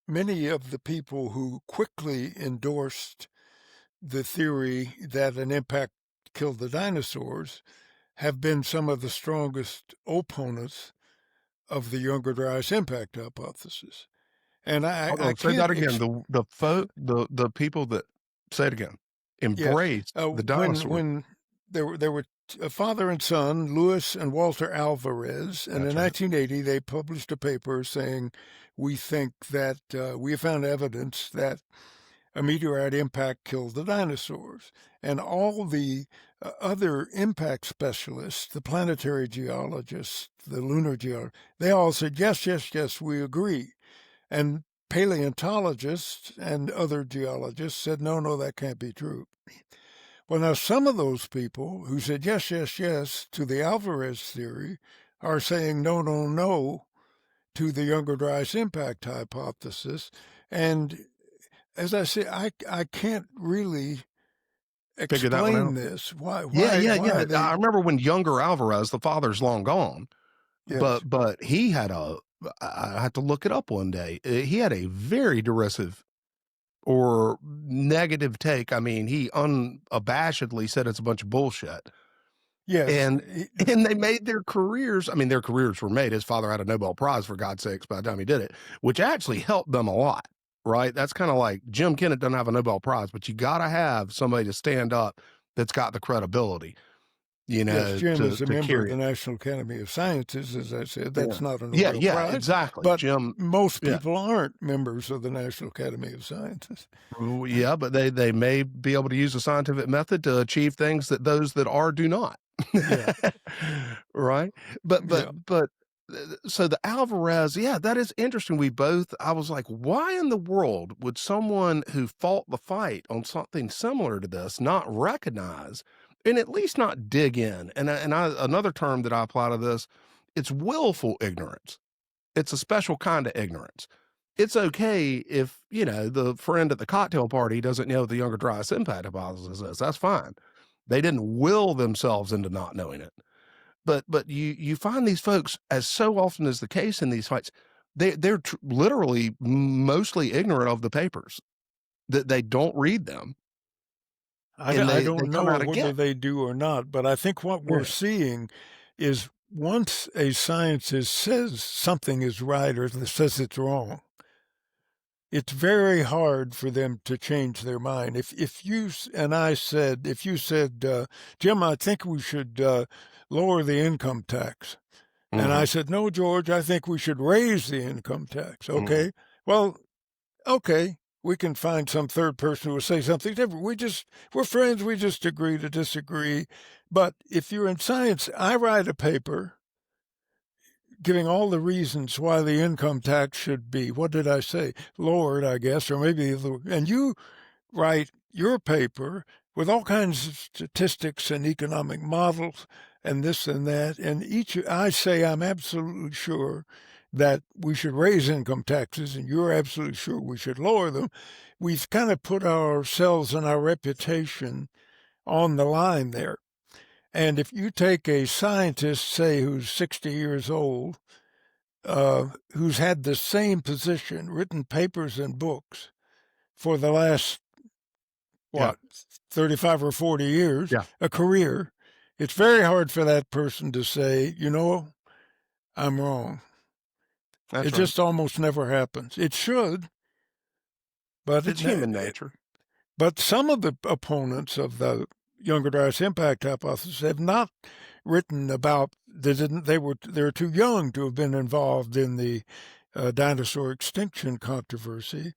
S2: many of the people who quickly endorsed the theory that an impact killed the dinosaurs have been some of the strongest opponents of the Younger Dryas Impact Hypothesis. And I
S1: say that again. The people that, say it again, embraced the dinosaurs.
S2: When there were a father and son, Louis and Walter Alvarez, and in 1980 they published a paper saying, we think that we have found evidence that a meteorite impact killed the dinosaurs. And all the other impact specialists, the planetary geologists, the lunar geologists, they all said, yes, yes, yes, we agree. And paleontologists and other geologists said, no, no, that can't be true. Well, now some of those people who said yes, yes, yes to the Alvarez theory are saying no, no, no to the Younger Dryas Impact Hypothesis. And as I say, I can't really explain this. Why?
S1: Yeah. I remember when Younger Alvarez, the father's long gone, yes. but he had I had to look it up one day. He had a very derisive or negative take. I mean, he unabashedly said it's a bunch of bullshit.
S2: Yes.
S1: And they made their careers. I mean, their careers were made. His father had a Nobel Prize, for God's sakes, by the time he did it, which actually helped them a lot, right? That's kind of like Jim Kennett doesn't have a Nobel Prize, but you got to have somebody to stand up that's got the credibility.
S2: Yes, Jim is a member of the National Academy of Sciences, as I said. That's not a Nobel Prize.
S1: Yeah, exactly.
S2: But Jim, most people aren't members of the National Academy of Sciences.
S1: Yeah, but they may be able to use a scientific method to achieve things that those that are do not.
S2: Yeah.
S1: Right. But so the Alvarez, that is interesting. I was like, why in the world would someone who fought the fight on something similar to this not recognize and at least not dig in? And another term that I apply to this, it's willful ignorance. It's a special kind of ignorance. It's okay if, the friend at the cocktail party doesn't know the Younger Dryas Impact Hypothesis is. That's fine. They didn't will themselves into not knowing it. But you find these folks, as so often is the case in these fights, they're literally mostly ignorant of the papers. That they don't read them.
S2: I don't know whether they do or not, but I think what we're seeing is once a scientist says something is right or says it's wrong, it's very hard for them to change their mind. If you said, Jim, I think we should lower the income tax, And I said, no, George, I think we should raise the income tax. Okay. Well, okay. We can find some third person who will say something different. We're friends. We just agree to disagree. But if you're in science, I write a paper giving all the reasons why the income tax should be, what did I say? Lowered, I guess, or maybe, and you write your paper with all kinds of statistics and economic models and this and that. And I say I'm absolutely sure that we should raise income taxes, and you're absolutely sure we should lower them. We've kind of put ourselves and our reputation on the line there. And if you take a scientist, say, who's 60 years old, who's had the same position, written papers and books for the last, 35 or 40 years, a career, it's very hard for that person to say, I'm wrong. It just almost never happens. It should, but
S1: it's human nature.
S2: But some of the opponents of the Younger Dryas Impact Hypothesis have not written about. They were too young to have been involved in the dinosaur extinction controversy.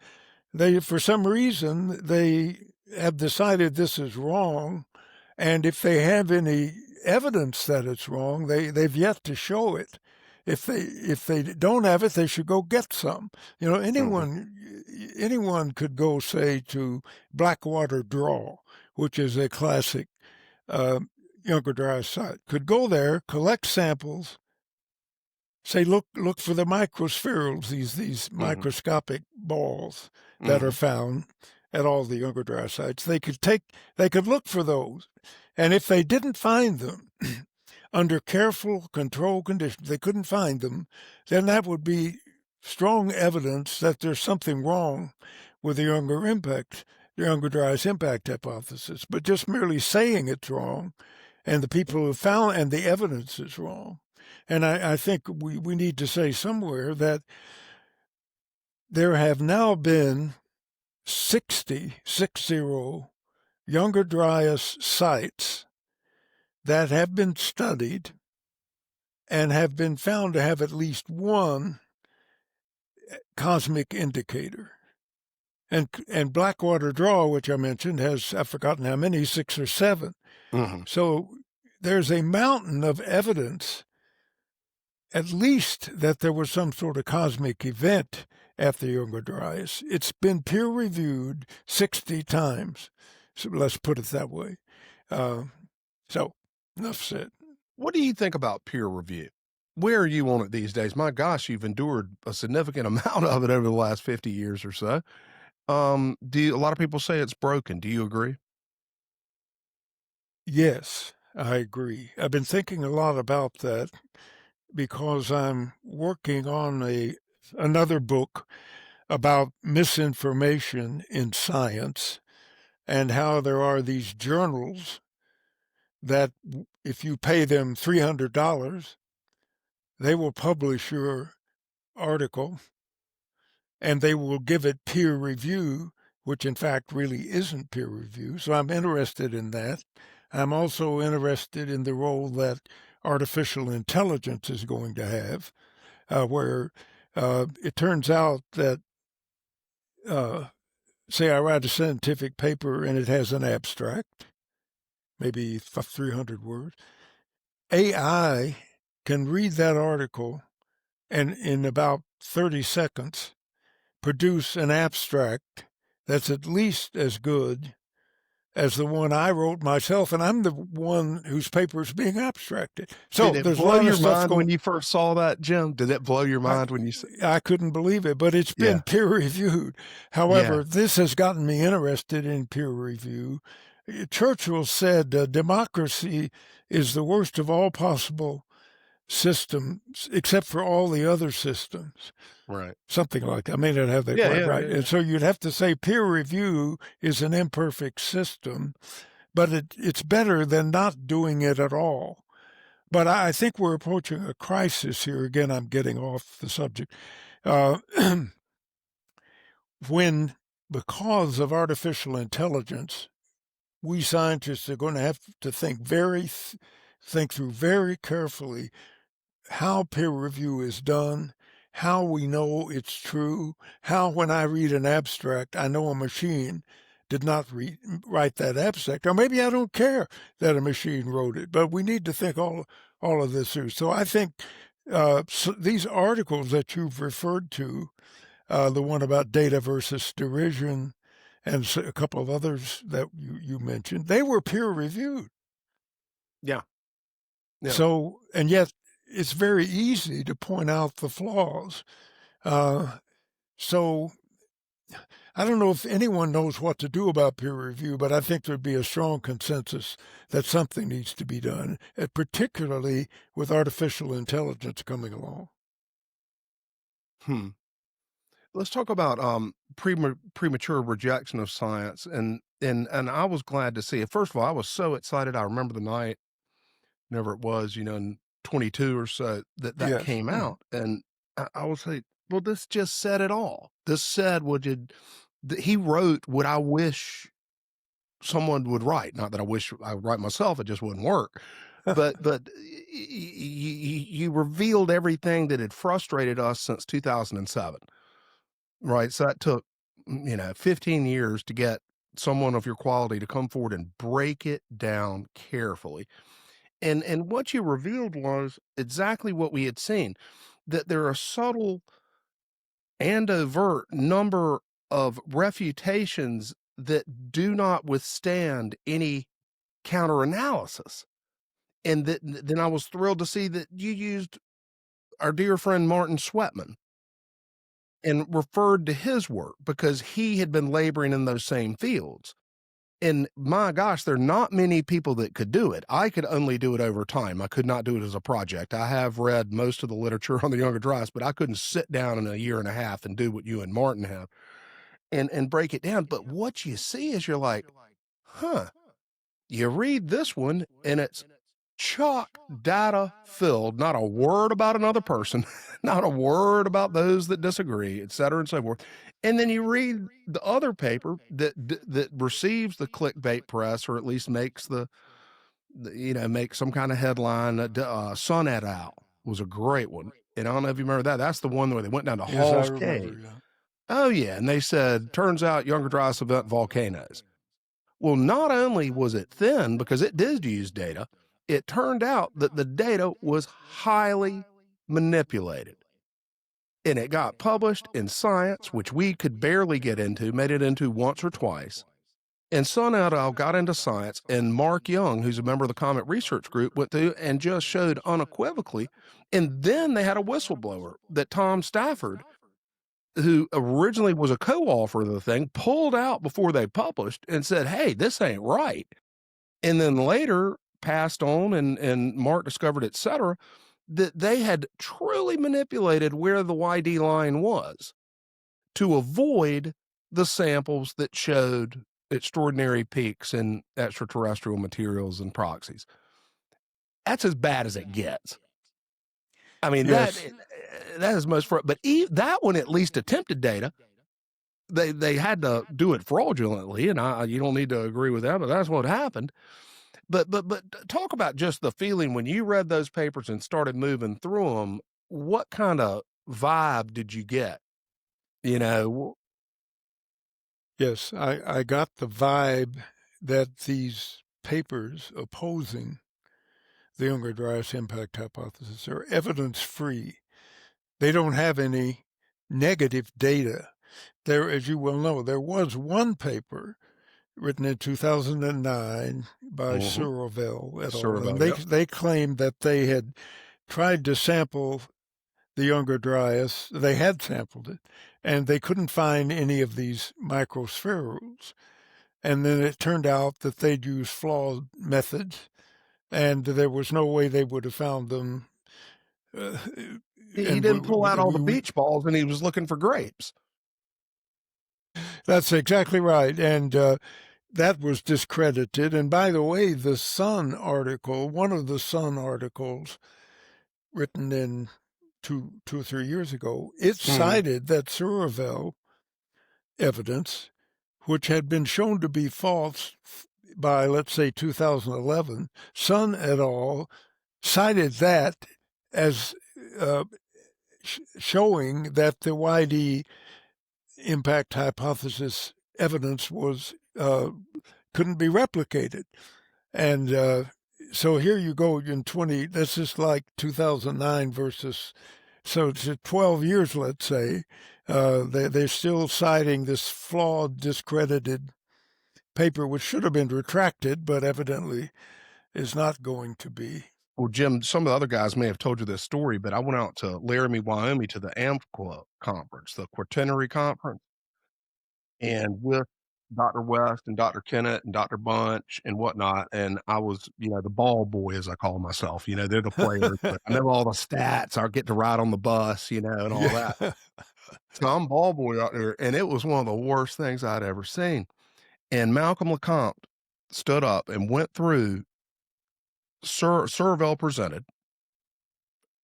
S2: For some reason, they have decided this is wrong, and if they have any evidence that it's wrong, they've yet to show it. If they don't have it, they should go get some. Anyone could go, say, to Blackwater Draw, which is a classic Younger Dryas site, could go there, collect samples, say, look for the microspherules, these microscopic balls that are found at all the Younger Dryas sites. They could look for those, and if they didn't find them under careful control conditions, they couldn't find them, then that would be strong evidence that there's something wrong with the Younger Dryas Impact Hypothesis. But just merely saying it's wrong, and the people who found, and the evidence is wrong. And I think we need to say somewhere that there have now been 60 Younger Dryas sites that have been studied and have been found to have at least one cosmic indicator. And Blackwater Draw, which I mentioned, I've forgotten how many, 6 or 7. So there's a mountain of evidence, at least, that there was some sort of cosmic event at the Younger Dryas. It's been peer-reviewed 60 times. So let's put it that way. So enough said.
S1: What do you think about peer review? Where are you on it these days? My gosh, you've endured a significant amount of it over the last 50 years or so. A lot of people say it's broken. Do you agree?
S2: Yes, I agree. I've been thinking a lot about that because I'm working on another book about misinformation in science and how there are these journals that if you pay them $300, they will publish your article and they will give it peer review, which in fact really isn't peer review. So I'm interested in that. I'm also interested in the role that artificial intelligence is going to have, where it turns out that, say I write a scientific paper and it has an abstract, maybe 300 words. AI can read that article and in about 30 seconds produce an abstract that's at least as good as the one I wrote myself, and I'm the one whose paper is being abstracted. So
S1: did it
S2: there's
S1: blow
S2: a lot
S1: your
S2: of stuff
S1: mind when you first saw that, Jim? Did it blow your mind when you said?
S2: I couldn't believe it, but it's been peer reviewed. However, this has gotten me interested in peer review. Churchill said democracy is the worst of all possible systems, except for all the other systems.
S1: Right.
S2: Something like that. I may not have that quite right. And so you'd have to say peer review is an imperfect system, but it's better than not doing it at all. But I think we're approaching a crisis here. Again, I'm getting off the subject. When, because of artificial intelligence, we scientists are going to have to think through very carefully how peer review is done, how we know it's true, how when I read an abstract, I know a machine did not write that abstract, or maybe I don't care that a machine wrote it, but we need to think all of this through. So I think these articles that you've referred to, the one about data versus derision, and a couple of others that you mentioned, they were peer reviewed.
S1: Yeah. Yeah.
S2: So, and yet it's very easy to point out the flaws. So I don't know if anyone knows what to do about peer review, but I think there'd be a strong consensus that something needs to be done, particularly with artificial intelligence coming along.
S1: Let's talk about premature rejection of science, and I was glad to see it. First of all, I was so excited. I remember the night, whenever it was, in 22 or so, that
S2: Yes.
S1: came out, and I was like, well, this just said it all. This said he wrote what I wish someone would write. Not that I wish I would write myself; it just wouldn't work. But you revealed everything that had frustrated us since 2007. Right. So that took, 15 years to get someone of your quality to come forward and break it down carefully. And what you revealed was exactly what we had seen, that there are a subtle and overt number of refutations that do not withstand any counter analysis. And then I was thrilled to see that you used our dear friend Martin Sweatman and referred to his work because he had been laboring in those same fields. And my gosh, there are not many people that could do it. I could only do it over time. I could not do it as a project. I have read most of the literature on the Younger Dryas, but I couldn't sit down in a year and a half and do what you and Martin have and break it down. But what you see is you're like, huh, you read this one and it's chock data filled, not a word about another person, not a word about those that disagree, et cetera, and so forth. And then you read the other paper that receives the clickbait press, or at least makes make some kind of headline. Sun et al. Was a great one. And I don't know if you remember that. That's the one where they went down to Hall's Cave.
S2: Yeah.
S1: Oh, yeah. And they said, turns out Younger Dryas event volcanoes. Well, not only was it thin because it did use data, it turned out that the data was highly manipulated. And it got published in Science, which we could barely get into, made it into once or twice. And Sun et al. Got into Science, and Mark Young, who's a member of the Comet Research Group, went through and just showed unequivocally. And then they had a whistleblower that Tom Stafford, who originally was a co-author of the thing, pulled out before they published and said, hey, this ain't right. And then later passed on, and Mark discovered, et cetera, that they had truly manipulated where the YD line was to avoid the samples that showed extraordinary peaks in extraterrestrial materials and proxies. That's as bad as it gets. I mean,
S2: Yes.
S1: that is most, but that one at least attempted data. They had to do it fraudulently, and you don't need to agree with that, but that's what happened. But talk about just the feeling when you read those papers and started moving through them. What kind of vibe did you get?
S2: Yes, I got the vibe that these papers opposing the Younger Dryas Impact Hypothesis are evidence-free. They don't have any negative data. There, as you well know, there was one paper written in 2009 by Surrevel et al. And they claimed that they had tried to sample the Younger Dryas. They had sampled it, and they couldn't find any of these microspherules. And then it turned out that they'd used flawed methods, and there was no way they would have found them.
S1: He didn't pull out all the beach balls, and he was looking for grapes.
S2: That's exactly right. And that was discredited. And by the way, the Sun article, one of the Sun articles written in two or 3 years ago, it cited that Surrevel evidence, which had been shown to be false by, let's say, 2011. Sun et al. Cited that as showing that the YD impact hypothesis evidence was couldn't be replicated. And so here you go in 20, this is like 2009 versus, so it's 12 years, let's say. They're still citing this flawed, discredited paper, which should have been retracted, but evidently is not going to be.
S1: Well, Jim, some of the other guys may have told you this story, but I went out to Laramie, Wyoming to the AMQA conference, the Quaternary conference, and with Dr. West and Dr. Kennett and Dr. Bunch and whatnot. And I was, the ball boy, as I call myself. They're the players, but I know all the stats. I get to ride on the bus, and all that. So I'm ball boy out there, and it was one of the worst things I'd ever seen. And Malcolm LeCompte stood up and went through Survell presented.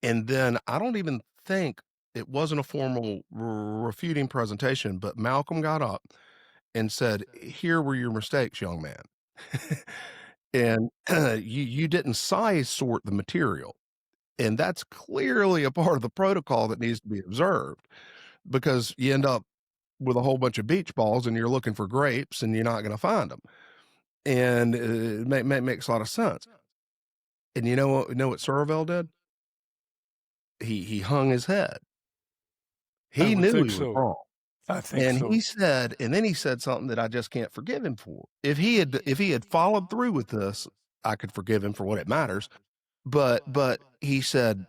S1: And then I don't even think it wasn't a formal refuting presentation, but Malcolm got up and said, "Here were your mistakes, young man." And you didn't size sort the material. And that's clearly a part of the protocol that needs to be observed, because you end up with a whole bunch of beach balls and you're looking for grapes and you're not going to find them. And it makes a lot of sense. And you know what Survell did? He hung his head. He knew he was wrong.
S2: I think
S1: And
S2: so.
S1: he said, and then he said something that I just can't forgive him for. If he had followed through with this, I could forgive him for what it matters. But he said,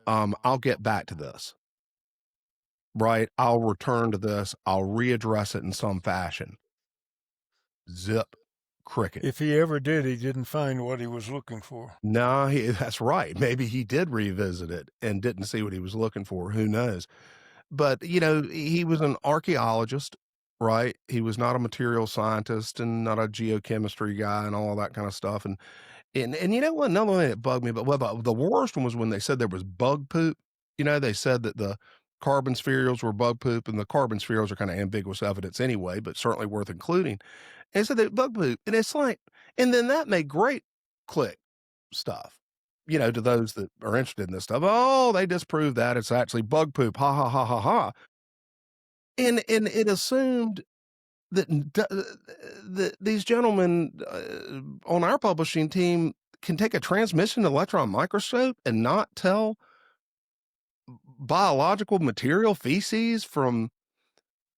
S1: I'll get back to this. Right? I'll return to this. I'll readdress it in some fashion. Zip. Cricket.
S2: If he ever did, he didn't find what he was looking for.
S1: No, that's right. Maybe he did revisit it and didn't see what he was looking for. Who knows? But, he was an archaeologist, right? He was not a material scientist and not a geochemistry guy and all that kind of stuff. And you know what? Another thing that bugged me, but the worst one was when they said there was bug poop. They said that the carbon spherules were bug poop, and the carbon spherules are kind of ambiguous evidence anyway, but certainly worth including. And so they bug poop. And it's like, and then that made great click stuff, to those that are interested in this stuff. Oh, they disproved that. It's actually bug poop. Ha, ha, ha, ha, ha. And it assumed that these gentlemen on our publishing team can take a transmission electron microscope and not tell biological material, feces from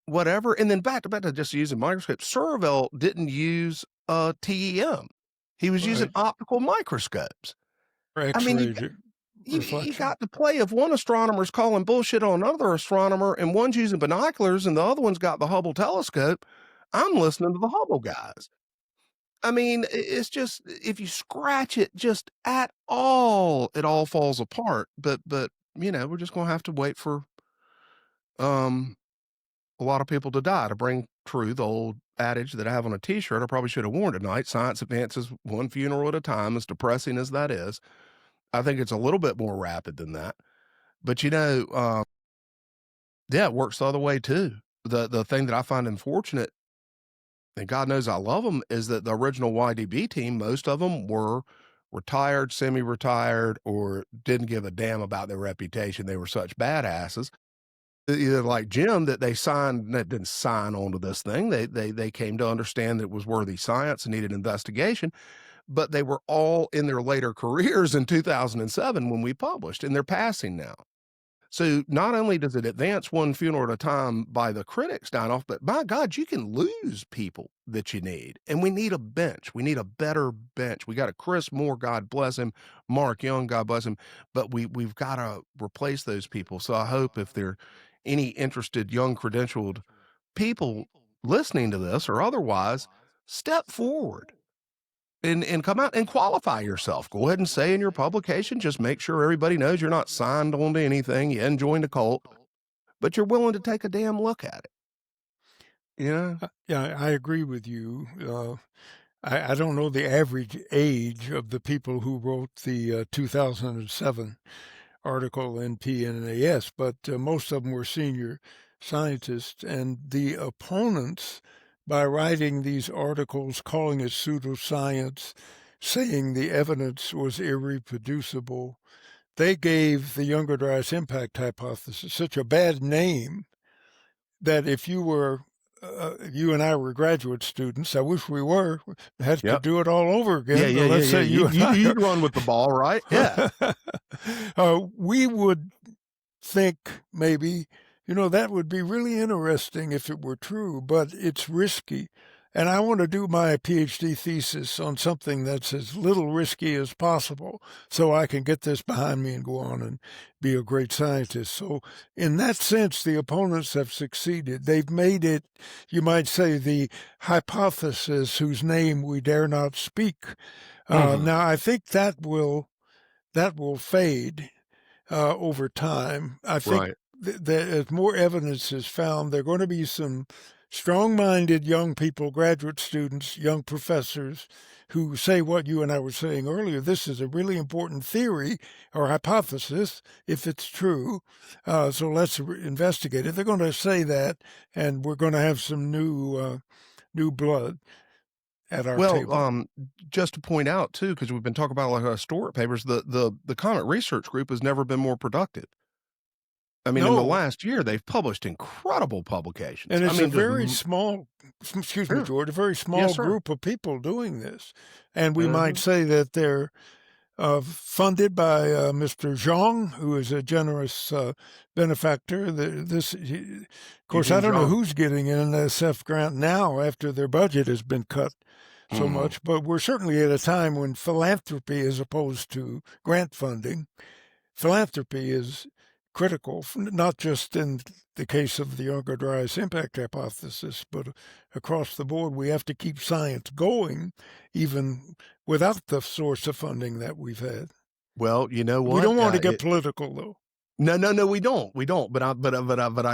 S1: whatever. And then back to just using microscopes. Survell didn't use TEM. He was using optical microscopes. You got the play of one astronomer's calling bullshit on another astronomer, and one's using binoculars and the other one's got the Hubble telescope. I'm listening to the Hubble guys. I mean, it's just, if you scratch it just at all, it all falls apart. But we're just going to have to wait for a lot of people to die to bring true the old adage that I have on a t-shirt. I probably should have worn tonight. Science advances one funeral at a time, as depressing as that is. I think it's a little bit more rapid than that. But yeah, it works the other way too. The thing that I find unfortunate, and God knows I love them, is that the original YDB team, most of them were retired, semi-retired, or didn't give a damn about their reputation. They were such badasses. Either like Jim, that didn't sign onto this thing. They came to understand that it was worthy science and needed investigation, but they were all in their later careers in 2007 when we published, and they're passing now. So not only does it advance one funeral at a time by the critics dying off, but by God, you can lose people that you need. And we need a bench. We need a better bench. We got a Chris Moore, God bless him, Mark Young, God bless him, but we've got to replace those people. So I hope if there are any interested young credentialed people listening to this or otherwise, step forward and come out and qualify yourself. Go ahead and say in your publication, just make sure everybody knows you're not signed on to anything. You hadn't joined a cult, but you're willing to take a damn look at it.
S2: Yeah, I agree with you. I don't know the average age of the people who wrote the 2007 article in PNAS, but most of them were senior scientists, and the opponents, by writing these articles, calling it pseudoscience, saying the evidence was irreproducible, they gave the Younger Dryas Impact Hypothesis such a bad name that if you and I were graduate students, I wish we were, had to
S1: Yep.
S2: do it all over
S1: Yeah,
S2: again.
S1: yeah,
S2: But
S1: yeah,
S2: let's
S1: yeah.
S2: say you and I
S1: You'd run with the ball, right? Yeah.
S2: we would think maybe, that would be really interesting if it were true, but it's risky. And I want to do my PhD thesis on something that's as little risky as possible so I can get this behind me and go on and be a great scientist. So, in that sense, the opponents have succeeded. They've made it, you might say, the hypothesis whose name we dare not speak.
S1: Mhm.
S2: Now, I think that will fade over time. I think
S1: Right.
S2: that as more evidence is found, there are going to be some strong-minded young people, graduate students, young professors, who say what you and I were saying earlier. This is a really important theory or hypothesis, if it's true. So let's investigate it. They're going to say that, and we're going to have some new blood at our
S1: Well,
S2: table.
S1: just to point out too, because we've been talking about like historic papers, the Comet Research Group has never been more productive. I mean, in the
S2: No,
S1: last year, they've published incredible publications.
S2: and
S1: I
S2: it's a
S1: mean, just
S2: very small, excuse me,
S1: sure.
S2: George, a very
S1: Yes,
S2: small
S1: sir.
S2: group of people doing this. And we might
S1: Mhm.
S2: say that they're funded by Mr. Zhang, who is a generous benefactor. Of course, I
S1: Eugene
S2: don't know
S1: Zhang.
S2: who's getting an NSF grant now after their budget has been cut so
S1: Mhm.
S2: much, but we're certainly at a time when philanthropy, as opposed to grant funding, philanthropy is critical, not just in the case of the Younger Dryas Impact Hypothesis, but across the board. We have to keep science going, even without the source of funding that we've had.
S1: Well, you know
S2: We
S1: what?
S2: don't want to get political, though.
S1: No, no, no, we don't. We don't. But I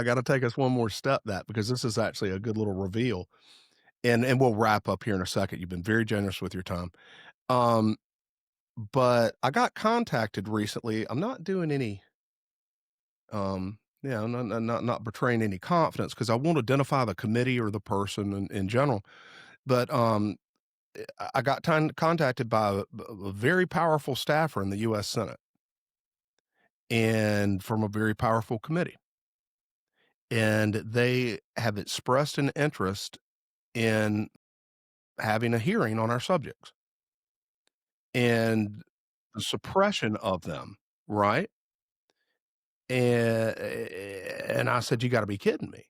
S1: got to take us one more step that because this is actually a good little reveal, and we'll wrap up here in a second. You've been very generous with your time. Um, but I got contacted recently. I'm not doing any, I'm not betraying any confidence because I won't identify the committee or the person in general. But I got contacted by a very powerful staffer in the U.S. Senate and from a very powerful committee. And they have expressed an interest in having a hearing on our subjects and the suppression of them, right? And I said, "You gotta be kidding me."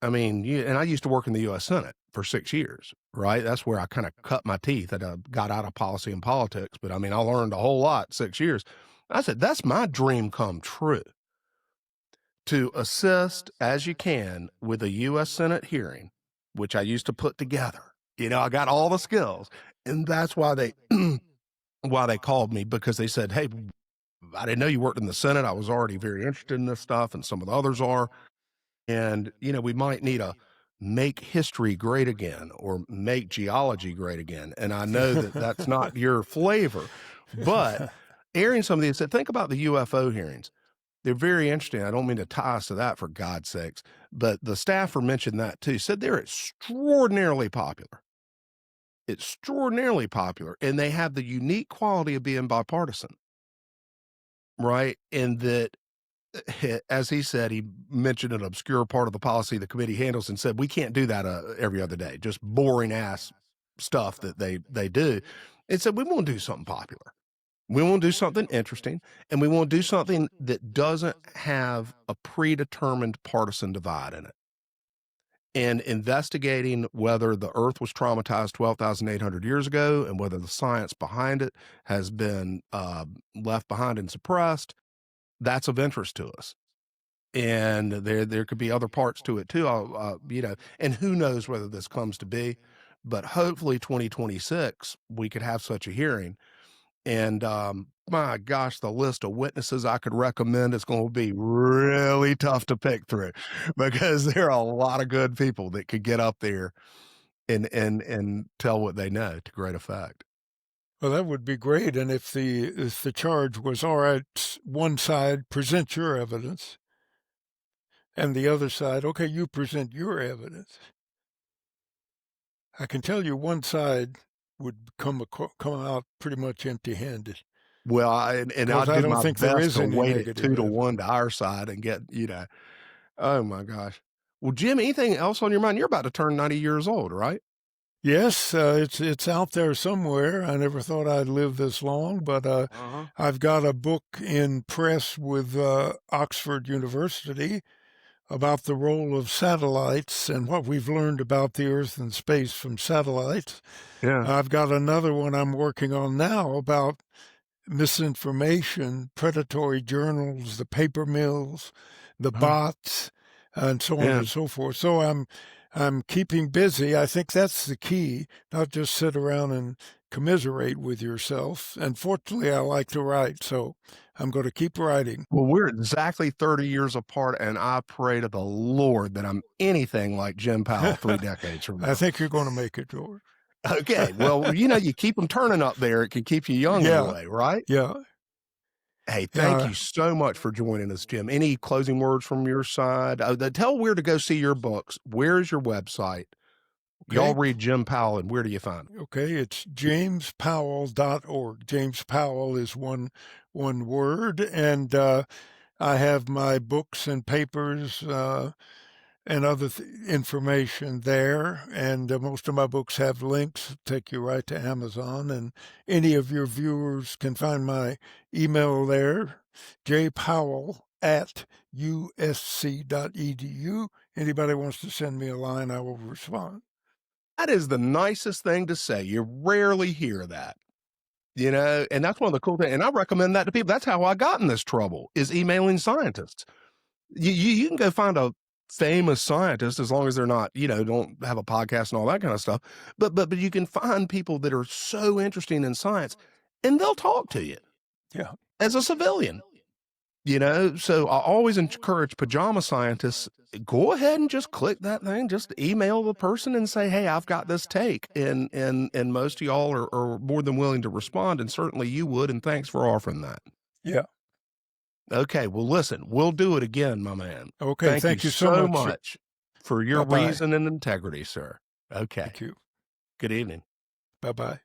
S1: I mean, and I used to work in the US Senate for 6 years, right? That's where I kinda cut my teeth and, got out of policy and politics, but I mean, I learned a whole lot 6 years. I said, "That's my dream come true, to assist as you can with a US Senate hearing," which I used to put together. I got all the skills, and that's why they why they called me because they said, "Hey, I didn't know you worked in the Senate. I was already very interested in this stuff, and some of the others are. And, we might need a make history great again or make geology great again." And I know that that's not your flavor, but airing some of these, think about the UFO hearings. They're very interesting. I don't mean to tie us to that for God's sakes, but the staffer mentioned that too, said they're extraordinarily popular, and they have the unique quality of being bipartisan, right? And that, as he said, he mentioned an obscure part of the policy the committee handles and said, we can't do that every other day, just boring ass stuff that they do. And said, we want to do something popular. We want to do something interesting, and we want to do something that doesn't have a predetermined partisan divide in it. And investigating whether the Earth was traumatized 12,800 years ago and whether the science behind it has been left behind and suppressed, that's of interest to us. And there could be other parts to it too. And who knows whether this comes to be, but hopefully 2026 we could have such a hearing. And my gosh, the list of witnesses I could recommend is going to be really tough to pick through because there are a lot of good people that could get up there and tell what they know to great effect.
S2: Well, that would be great. And if the charge was, all right, one side present your evidence, and the other side, okay, you present your evidence. I can tell you one side would come out pretty much empty-handed.
S1: Well, and I
S2: because I
S1: did
S2: don't
S1: my
S2: think there
S1: best
S2: is
S1: to
S2: any
S1: weight it
S2: negative
S1: 2-1
S2: evidence.
S1: to our side and get, oh my gosh. Well, Jim, anything else on your mind? You're about to turn 90 years old, right?
S2: Yes, it's out there somewhere. I never thought I'd live this long, but
S1: Uh-huh.
S2: I've got a book in press with Oxford University about the role of satellites and what we've learned about the Earth and space from satellites.
S1: Yeah.
S2: I've got another one I'm working on now about misinformation, predatory journals, the paper mills, the
S1: Uh-huh.
S2: bots, and so on
S1: Yeah.
S2: and so forth. So I'm keeping busy. I think that's the key, not just sit around and commiserate with yourself. And fortunately, I like to write, so I'm going to keep writing.
S1: Well, we're exactly 30 years apart, and I pray to the Lord that I'm anything like Jim Powell 3 decades from
S2: I
S1: now.
S2: think you're going to make it, George.
S1: Okay. Well, you keep them turning up there. It can keep you young
S2: Yeah,
S1: anyway, right?
S2: yeah,
S1: Hey, thank
S2: yeah.
S1: you so much for joining us, Jim. Any closing words from your side? Tell where to go see your books. Where is your website? Y'all
S2: Okay.
S1: read Jim Powell, and where do you find him?
S2: Okay, it's jamespowell.org. James Powell is one word, and I have my books and papers and other information there. And most of my books have links, take you right to Amazon. And any of your viewers can find my email there, jpowell@usc.edu. Anybody wants to send me a line, I will respond.
S1: That is the nicest thing to say. You rarely hear that, and that's one of the cool things. And I recommend that to people. That's how I got in this trouble, is emailing scientists. You can go find a famous scientist, as long as they're not, don't have a podcast and all that kind of stuff. But you can find people that are so interesting in science, and they'll talk to you
S2: Yeah.
S1: as a civilian. So I always encourage pajama scientists, go ahead and just click that thing, just email the person and say, hey, I've got this take. And most of y'all are more than willing to respond. And certainly you would. And thanks for offering that.
S2: Yeah.
S1: Okay. Well, listen, we'll do it again, my man.
S2: Okay.
S1: Thank you
S2: Thank you so
S1: so
S2: much, sir.
S1: much for your
S2: Bye-bye.
S1: reason and integrity, sir. Okay.
S2: Thank you.
S1: Good evening.
S2: Bye-bye.